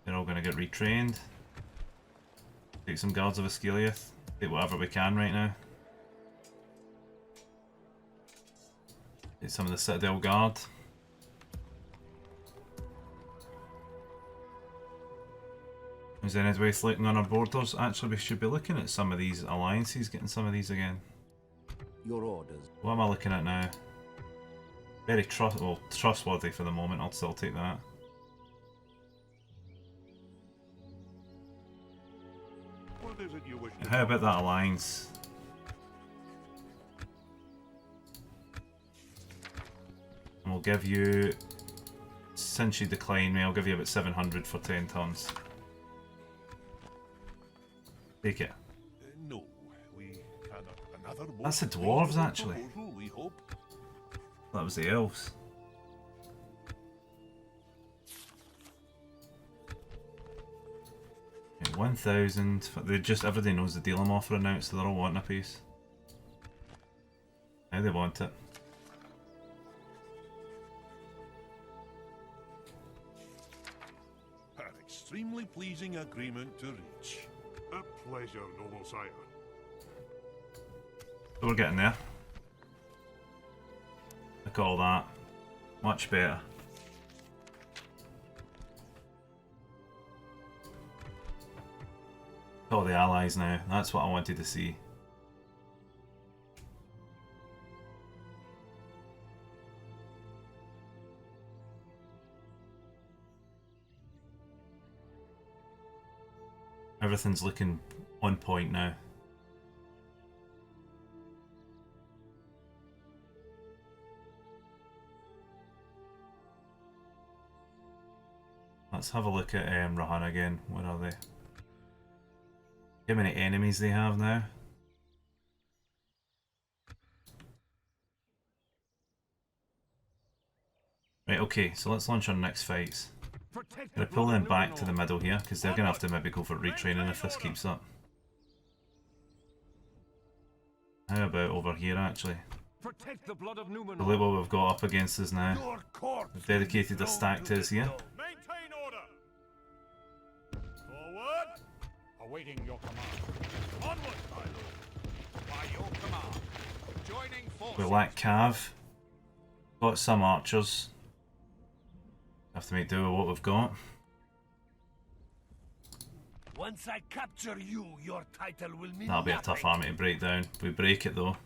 They're all going to get retrained. Take some guards of Ascaliath. Take whatever we can right now. Take some of the Citadel Guard. Is there any way looking on our borders? Actually, we should be looking at some of these alliances, getting some of these again. Your orders. What am I looking at now? Very trustworthy for the moment. I'll still take that. What is it you wish to How about that alliance? And we'll give you, since you decline me, I'll give you about 700 for 10 tons. Take it. No, we had another. That's the dwarves, actually. proposal, we hope. That was the elves. Okay, 1,000. They just, everybody knows the deal I'm offering out, so they're all wanting a piece. Now they want it. An extremely pleasing agreement to reach. A pleasure, noble sire. So we're getting there. Look at all that. Much better. All the allies now. That's what I wanted to see. Everything's looking on point now. Let's have a look at Rahan again. Where are they? How many enemies they have now? Right, okay, so let's launch our next fights. Gonna pull them back to the middle here, because they're gonna have to maybe go for retraining if this keeps up. How about over here, actually? Protect the blood of Numenor. Look what we've got up against us now. Your corpse We've dedicated a stack to us here. Maintain order. Forward. Awaiting your command. Onward, my lord. By your command. Joining forces. We lack cav. Got some archers. Have to make do with what we've got. Once I capture you, your title will mean That'll be a tough army to break down. If we break it though,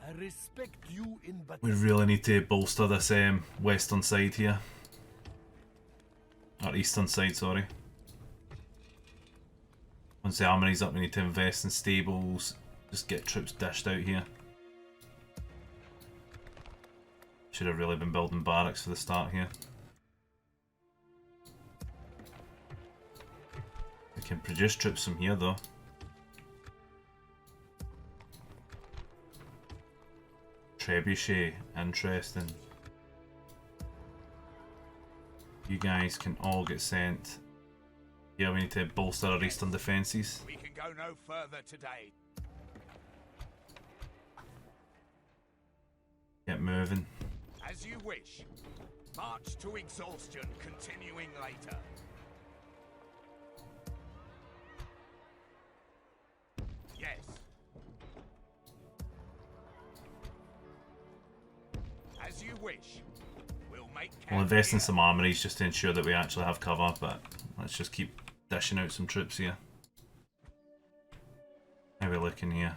I respect you in but we really need to bolster this western side here. Or eastern side, sorry. Once the armory's up, we need to invest in stables. Just get troops dished out here. Should have really been building barracks for the start here. We can produce troops from here though. Trebuchet, interesting. You guys can all get sent. Yeah, we need to bolster our eastern defences. We can go no further today. Get moving. As you wish. March to exhaustion, continuing later. Yes. As you wish. We'll make We'll camp invest in here. some armories just to ensure that we actually have cover, but let's just keep dishing out some troops here. How are we looking here?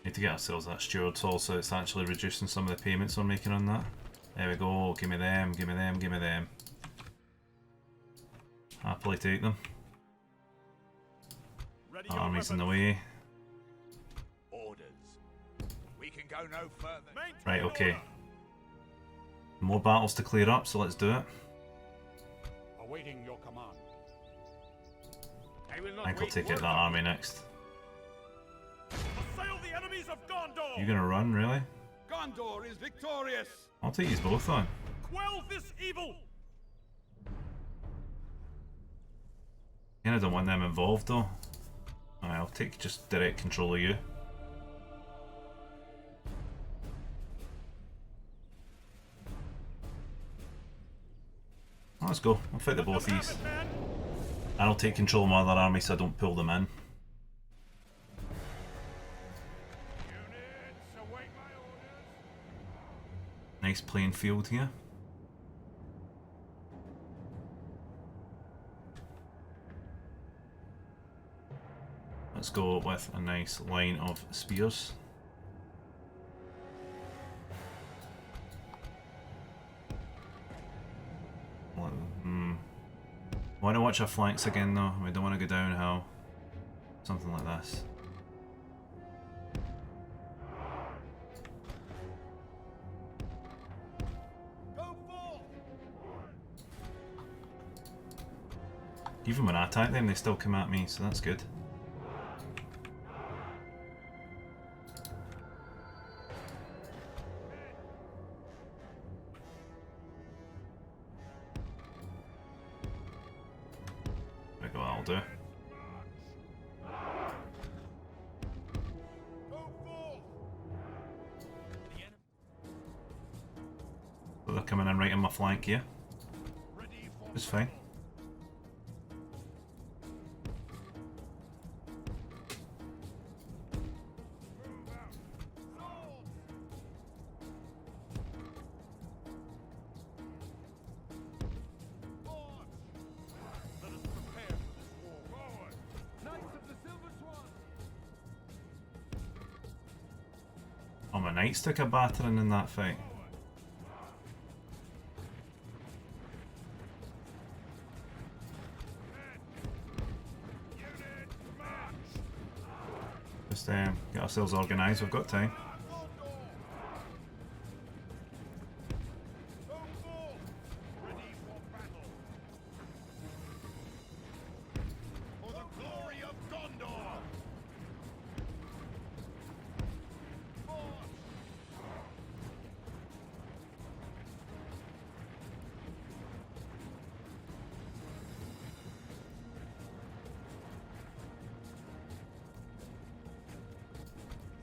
Need to get ourselves that steward's hall so it's actually reducing some of the payments we're making on that. There we go, give me them, give me them, give me them. Happily take them. Ready That your army's in the weapons. way. Orders. We can go no further. Maintain Right, okay. order. More battles to clear up, so let's do it. Awaiting your command. I will I not think I'll wait take out word that from army next. Assail the enemies of Gondor. You gonna run, really? Gondor is victorious. I'll take these both on. Quell this evil. Kinda don't want them involved though. Alright, I'll take just direct control of you. Let's go. I'll fight the both Have these. it, men. And I'll take control of my other army so I don't pull them in. Units, await my orders. Nice playing field here. Let's go with a nice line of spears. Want to watch our flanks again though. We don't want to go downhill. Something like this. Even when I attack them, they still come at me, so that's good. There we go, that'll do. So they're coming in right on my flank here. It's fine. Oh, my knights took a battering in that fight. Just get ourselves organised, we've got time. For the glory of Gondor!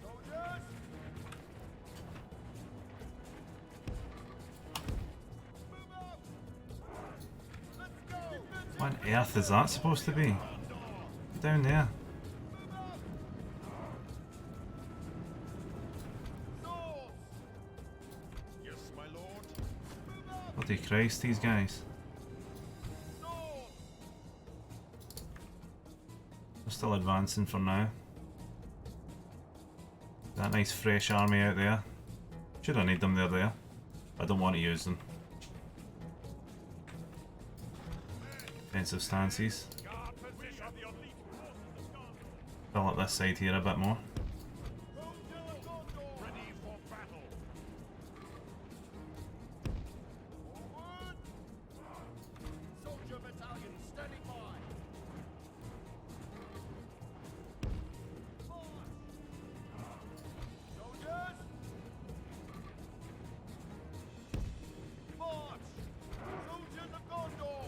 Soldiers! Move out! Let's go! What on earth is that supposed to be? Down there. Swords! Yes, my lord. Bloody Christ, these guys. Swords! They're still advancing for now. That nice fresh army out there. Should I need them, they're there. I don't want to use them. Defensive stances. Guard position. The elite forces of Gondor. Fill up this side here a bit more. Soldiers of Gondor! Ready for battle. Forward! Soldier battalion, standing by. March! Soldiers! March! Soldiers of Gondor!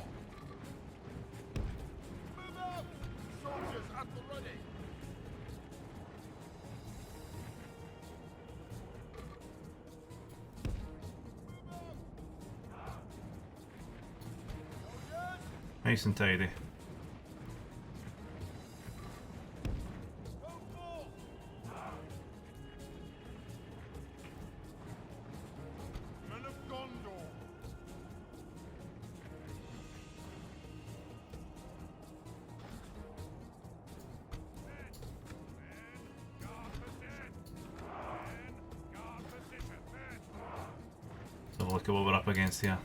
Move out! Soldiers at the ready! Nice and tidy. Men of Gondor! Let's have a look at what we're up against here.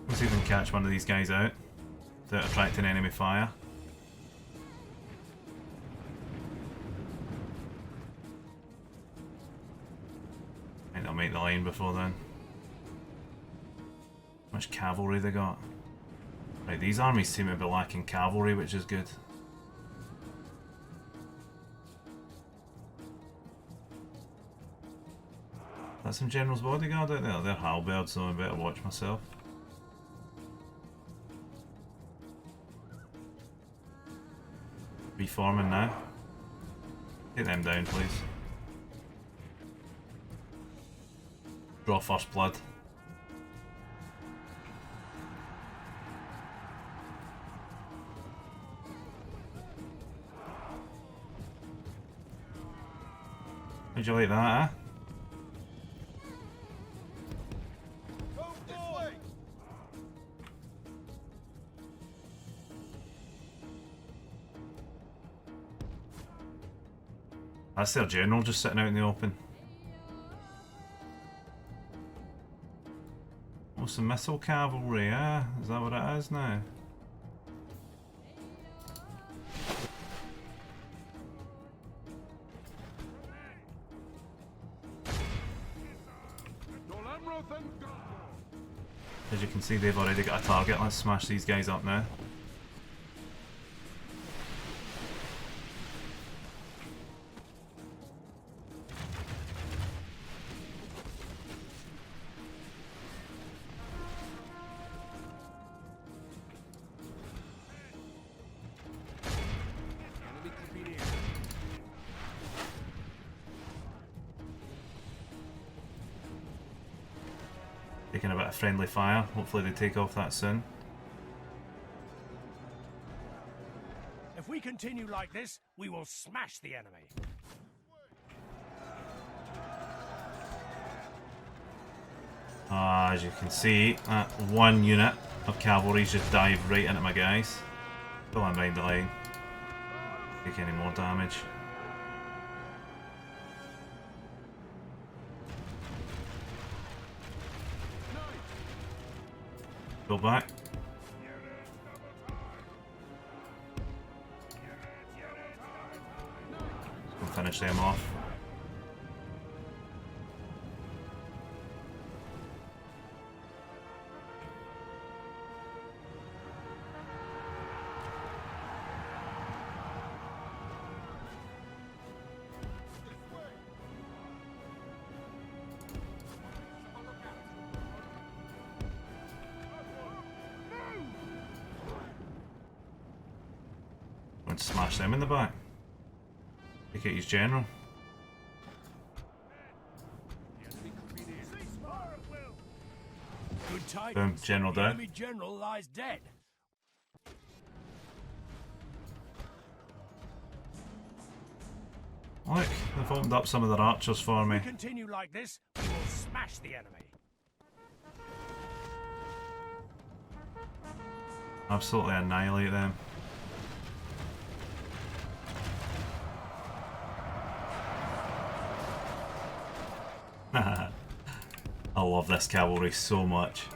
Let's see if we can catch one of these guys out without attracting enemy fire. I think they'll make the line before then. How much cavalry they got? Right, these armies seem to be lacking cavalry, which is good. That's some general's bodyguard out there. They're halberds, so I better watch myself. Reforming now. Take them down, please. Draw first blood. How'd you like that, eh? Go this way! That's their general just sitting out in the open. Oh, some missile cavalry, eh? Is that what it is now? As you can see, they've already got a target. Let's smash these guys up now. Taking a bit of friendly fire. Hopefully they take off that soon. If we continue like this, we will smash the enemy. As you can see, that one unit of cavalry's just dived right into my guys. Pull on behind the line. Take any more damage. Go back. We'll finish them off. And smash them in the back. Take out his general. Good tidings. Boom, general The down. enemy general lies dead. Look, they've opened up some of their archers for If me. we continue like this, we will smash the enemy. Absolutely annihilate them. I love this cavalry so much.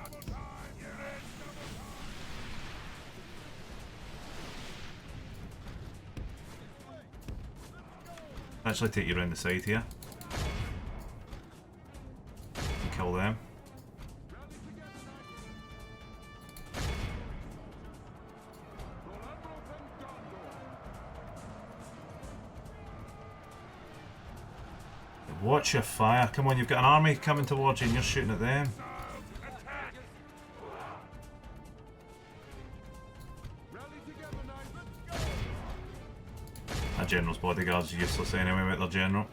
Actually take you around the side here. And kill them. Watch your fire. Come on, you've got an army coming towards you and you're shooting at them. That general's bodyguards are useless anyway with their general.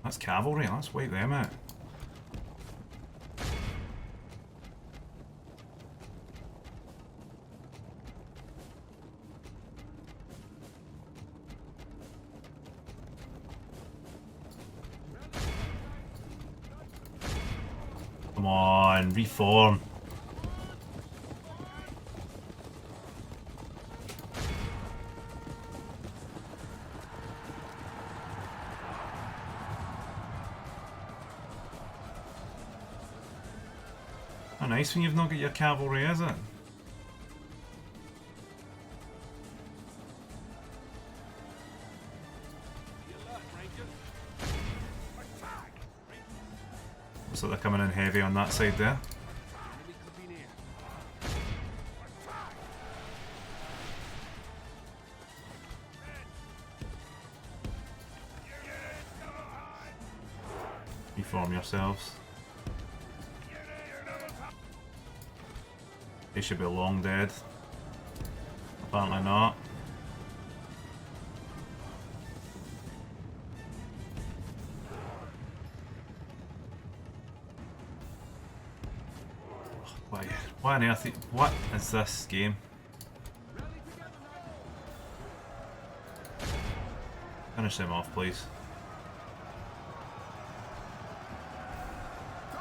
That's cavalry, let's wipe them out. Come on, reform. Not nice when you've not got your cavalry, is it? Looks like they're coming in heavy on that side there. Reform yourselves. They should be long dead. Apparently not. Why on earth? What is this game? Finish them off, please.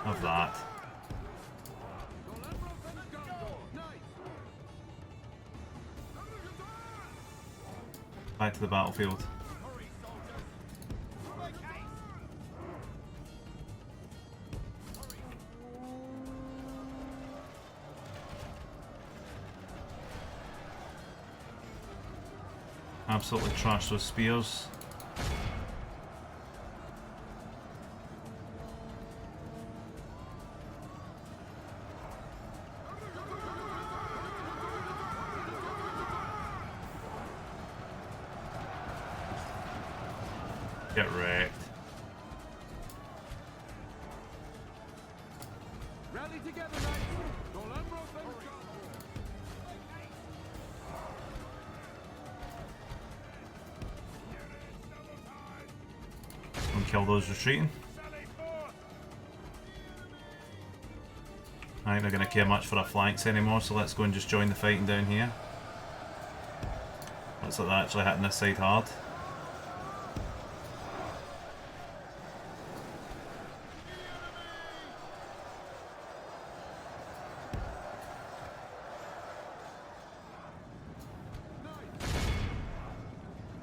Have that. Back to the battlefield. Hurry, soldiers! Make haste! Absolutely trash those spears. Get wrecked. Rally together, knights! Don't And kill those retreating. I ain't not gonna care much for our flanks anymore, so let's go and just join the fighting down here. Looks like they're actually hitting this side hard.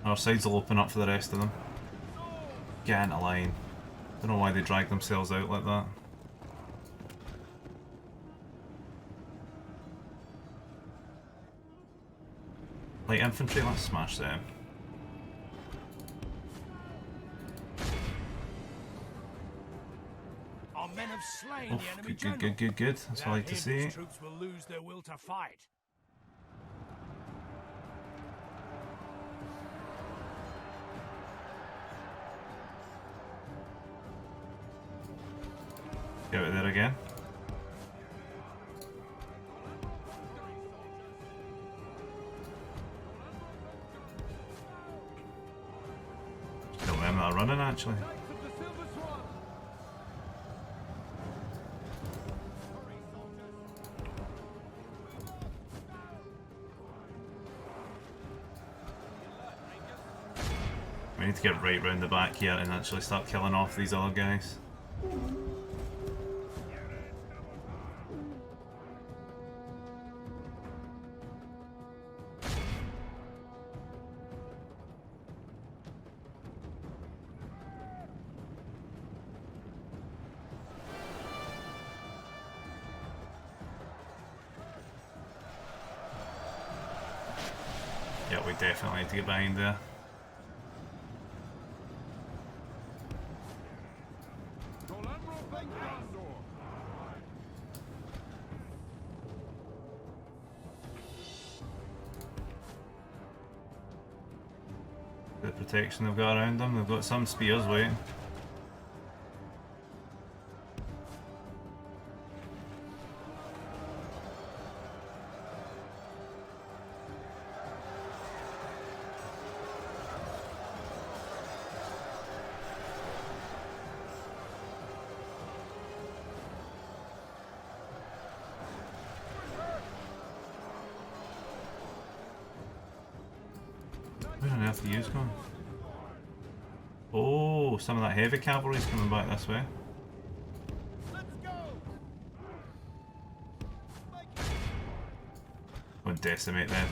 Our sides will open up for the rest of them. Get into line. Don't know why they drag themselves out like that. Light infantry, let's smash them. Our men have slain Oh, the enemy good, general. good, good, good. That's what I like to Without him, see. his troops will lose their will to fight. Get out there again. Kill them that are running actually. We need to get right round the back here and actually start killing off these other guys. Yeah, we definitely need to get behind there. The protection they've got around them, they've got some spears waiting. Where on earth are you going? Oh, some of that heavy cavalry's coming back this way. Go and decimate them.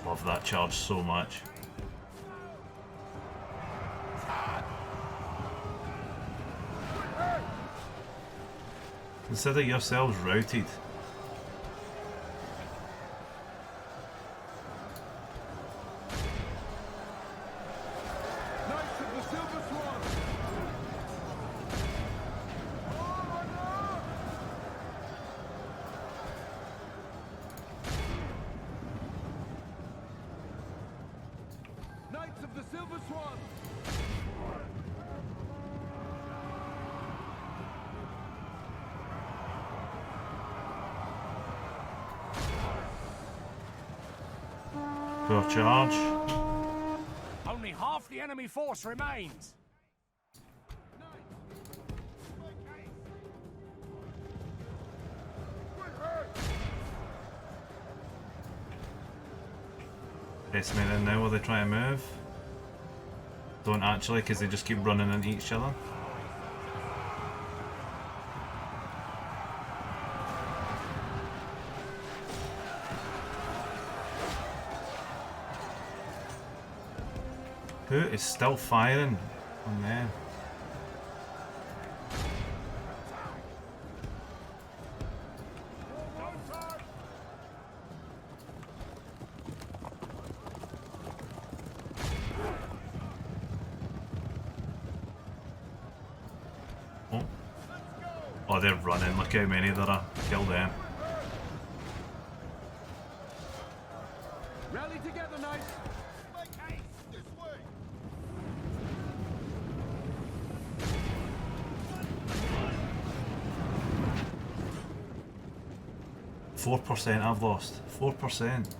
Love that charge so much. Consider yourselves routed. Knights of the Silver Swan! Knights of the Silver Swan! Poor charge. Only half the enemy force remains. Decimate them now while they try to move. Don't actually, because they just keep running into each other. Who is still firing on them? Oh. Oh, they're running. Look how many there are. Kill them. Rally together, knights. Make haste this way. 4% I've lost. 4%.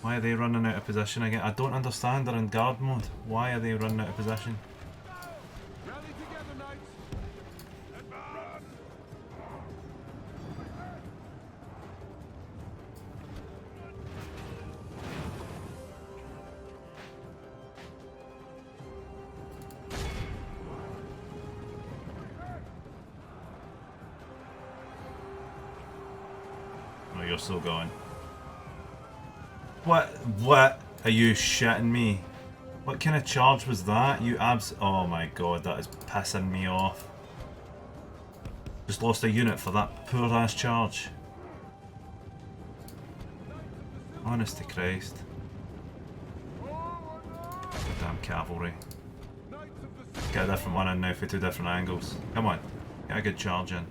Why are they running out of position again? I don't understand. They're in guard mode. Why are they running out of position? Rally together, knights. Oh, you're still going. What? Are you shitting me? What kind of charge was that? You oh my god, that is pissing me off. Just lost a unit for that poor ass charge. Honest to Christ. Damn cavalry. Get a different one in now for 2 different angles. Come on, get a good charge in.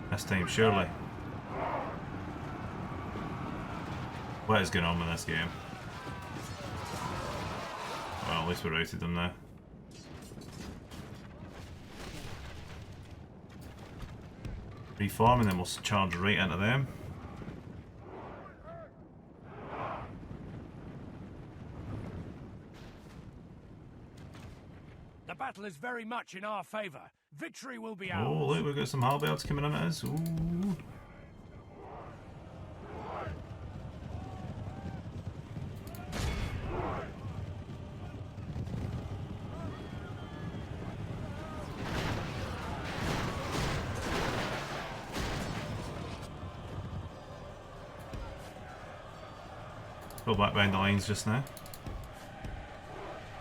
This time, surely. What is going on with this game? Well, at least we routed them now. Reform and then we'll charge right into them. The battle is very much in our favor. Victory will be ours. Oh, look, we've got some halberds coming in at us. Ooh. Go back behind the lines just now.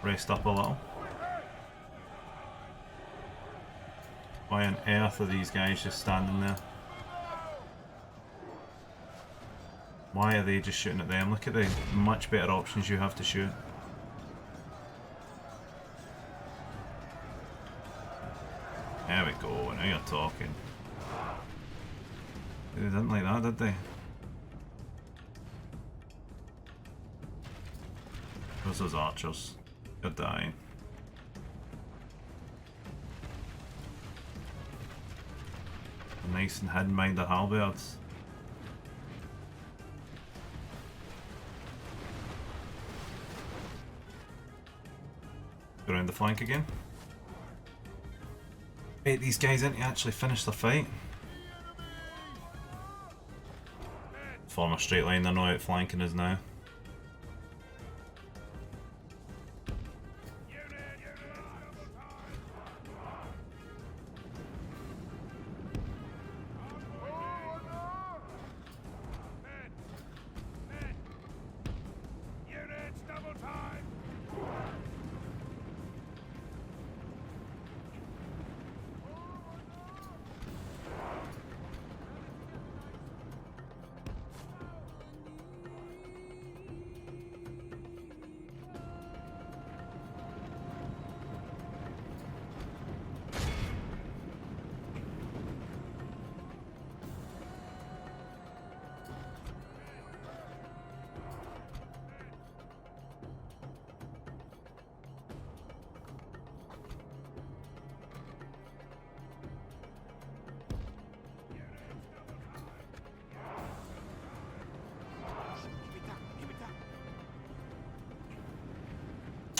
Rest up a little. Why on earth are these guys just standing there? Why are they just shooting at them? Look at the much better options you have to shoot. There we go, now you're talking. They didn't like that, did they? Those archers. They're dying. Nice and hidden behind the halberds. Go around the flank again. Bait these guys in to actually finish the fight. Form a straight line, they're not outflanking us now.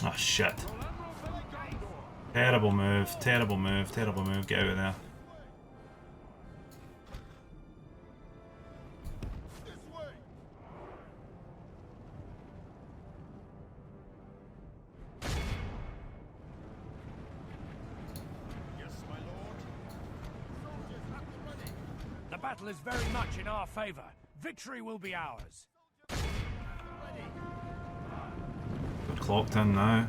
Oh shit. Terrible move, terrible move, terrible move. Get out of there. battle is very much in our favor. Victory will be ours. We're clocked in now.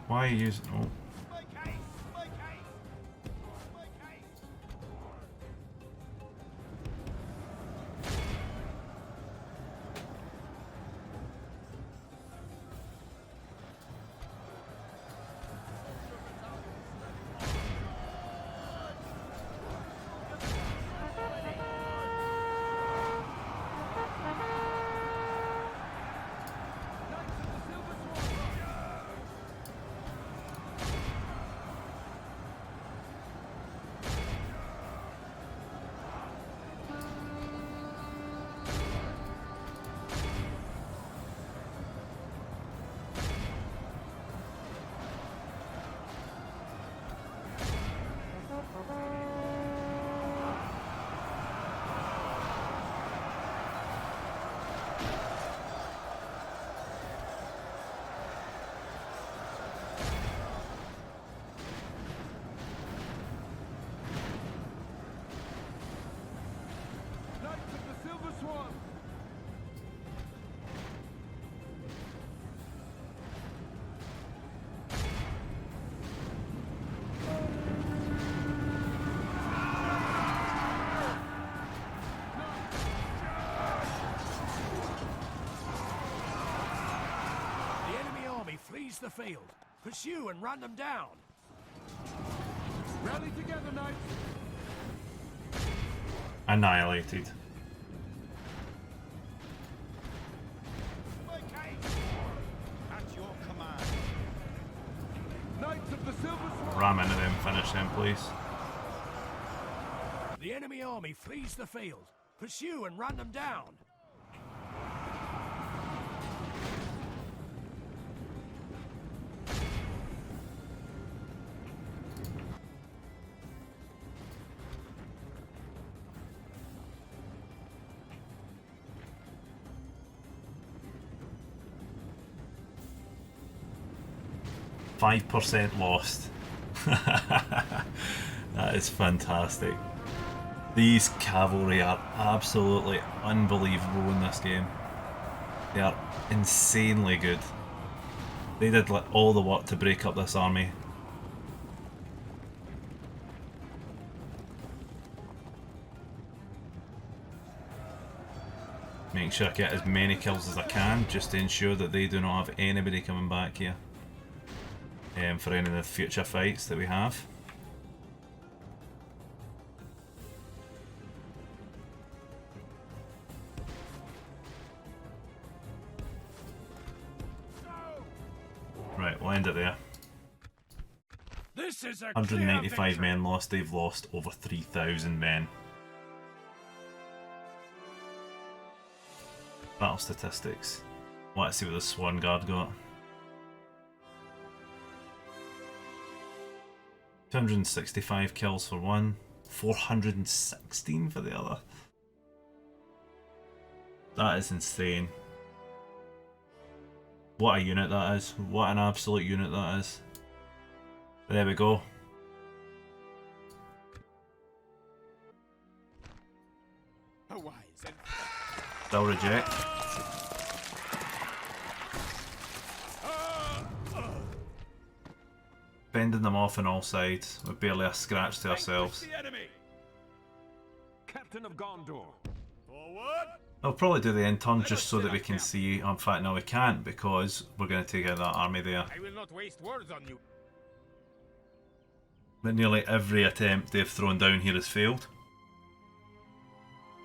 Why are you using... Oh. Make haste! Make haste! Make haste! Flees the field. Pursue and run them down. Rally together, knights! Annihilated. Make haste! At your command. Knights of the Silver Sword! Ram into them, finish them, please. The enemy army flees the field. Pursue and run them down. 5% lost. That is fantastic. These cavalry are absolutely unbelievable in this game. They are insanely good. They did like all the work to break up this army. Make sure I get as many kills as I can, just to ensure that they do not have anybody coming back here. For any of the future fights that we have. Right, we'll end it there. This is a 195 men lost, they've lost over 3,000 men. Battle statistics. Let's see what the Swan Guard got. 265 kills for one, 416 for the other. That is insane. What a unit that is. What an absolute unit that is. But there we go. They'll reject. Fending them off on all sides, with barely a scratch to ourselves. The enemy. Captain of Gondor. Forward. I'll probably do the end turn just so that we can see. In fact, no, we can't because we're going to take out that army there. I will not waste words on you. But nearly every attempt they've thrown down here has failed.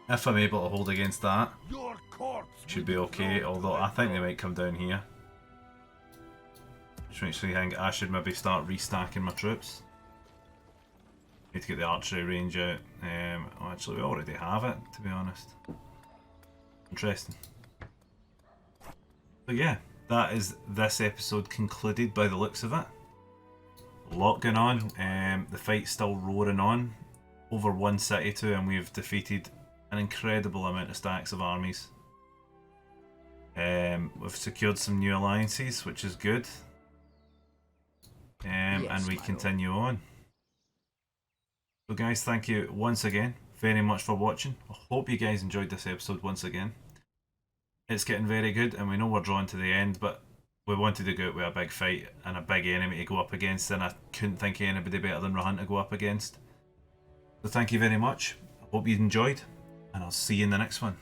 If I'm able to hold against that, Your corpse should be okay, although I think they might come down here. Which makes me think I should maybe start restacking my troops. Need to get the archery range out. Oh, actually, we already have it, to be honest. Interesting. So yeah, that is this episode concluded by the looks of it. A lot going on. The fight's still roaring on. Over one city too, and we've defeated an incredible amount of stacks of armies. We've secured some new alliances, which is good. And we continue on. So guys, thank you once again very much for watching. I hope you guys enjoyed this episode once again. It's getting very good, and we know we're drawn to the end, but we wanted to go out with a big fight and a big enemy to go up against, and I couldn't think of anybody better than Rahan to go up against. So thank you very much. I hope you enjoyed, and I'll see you in the next one.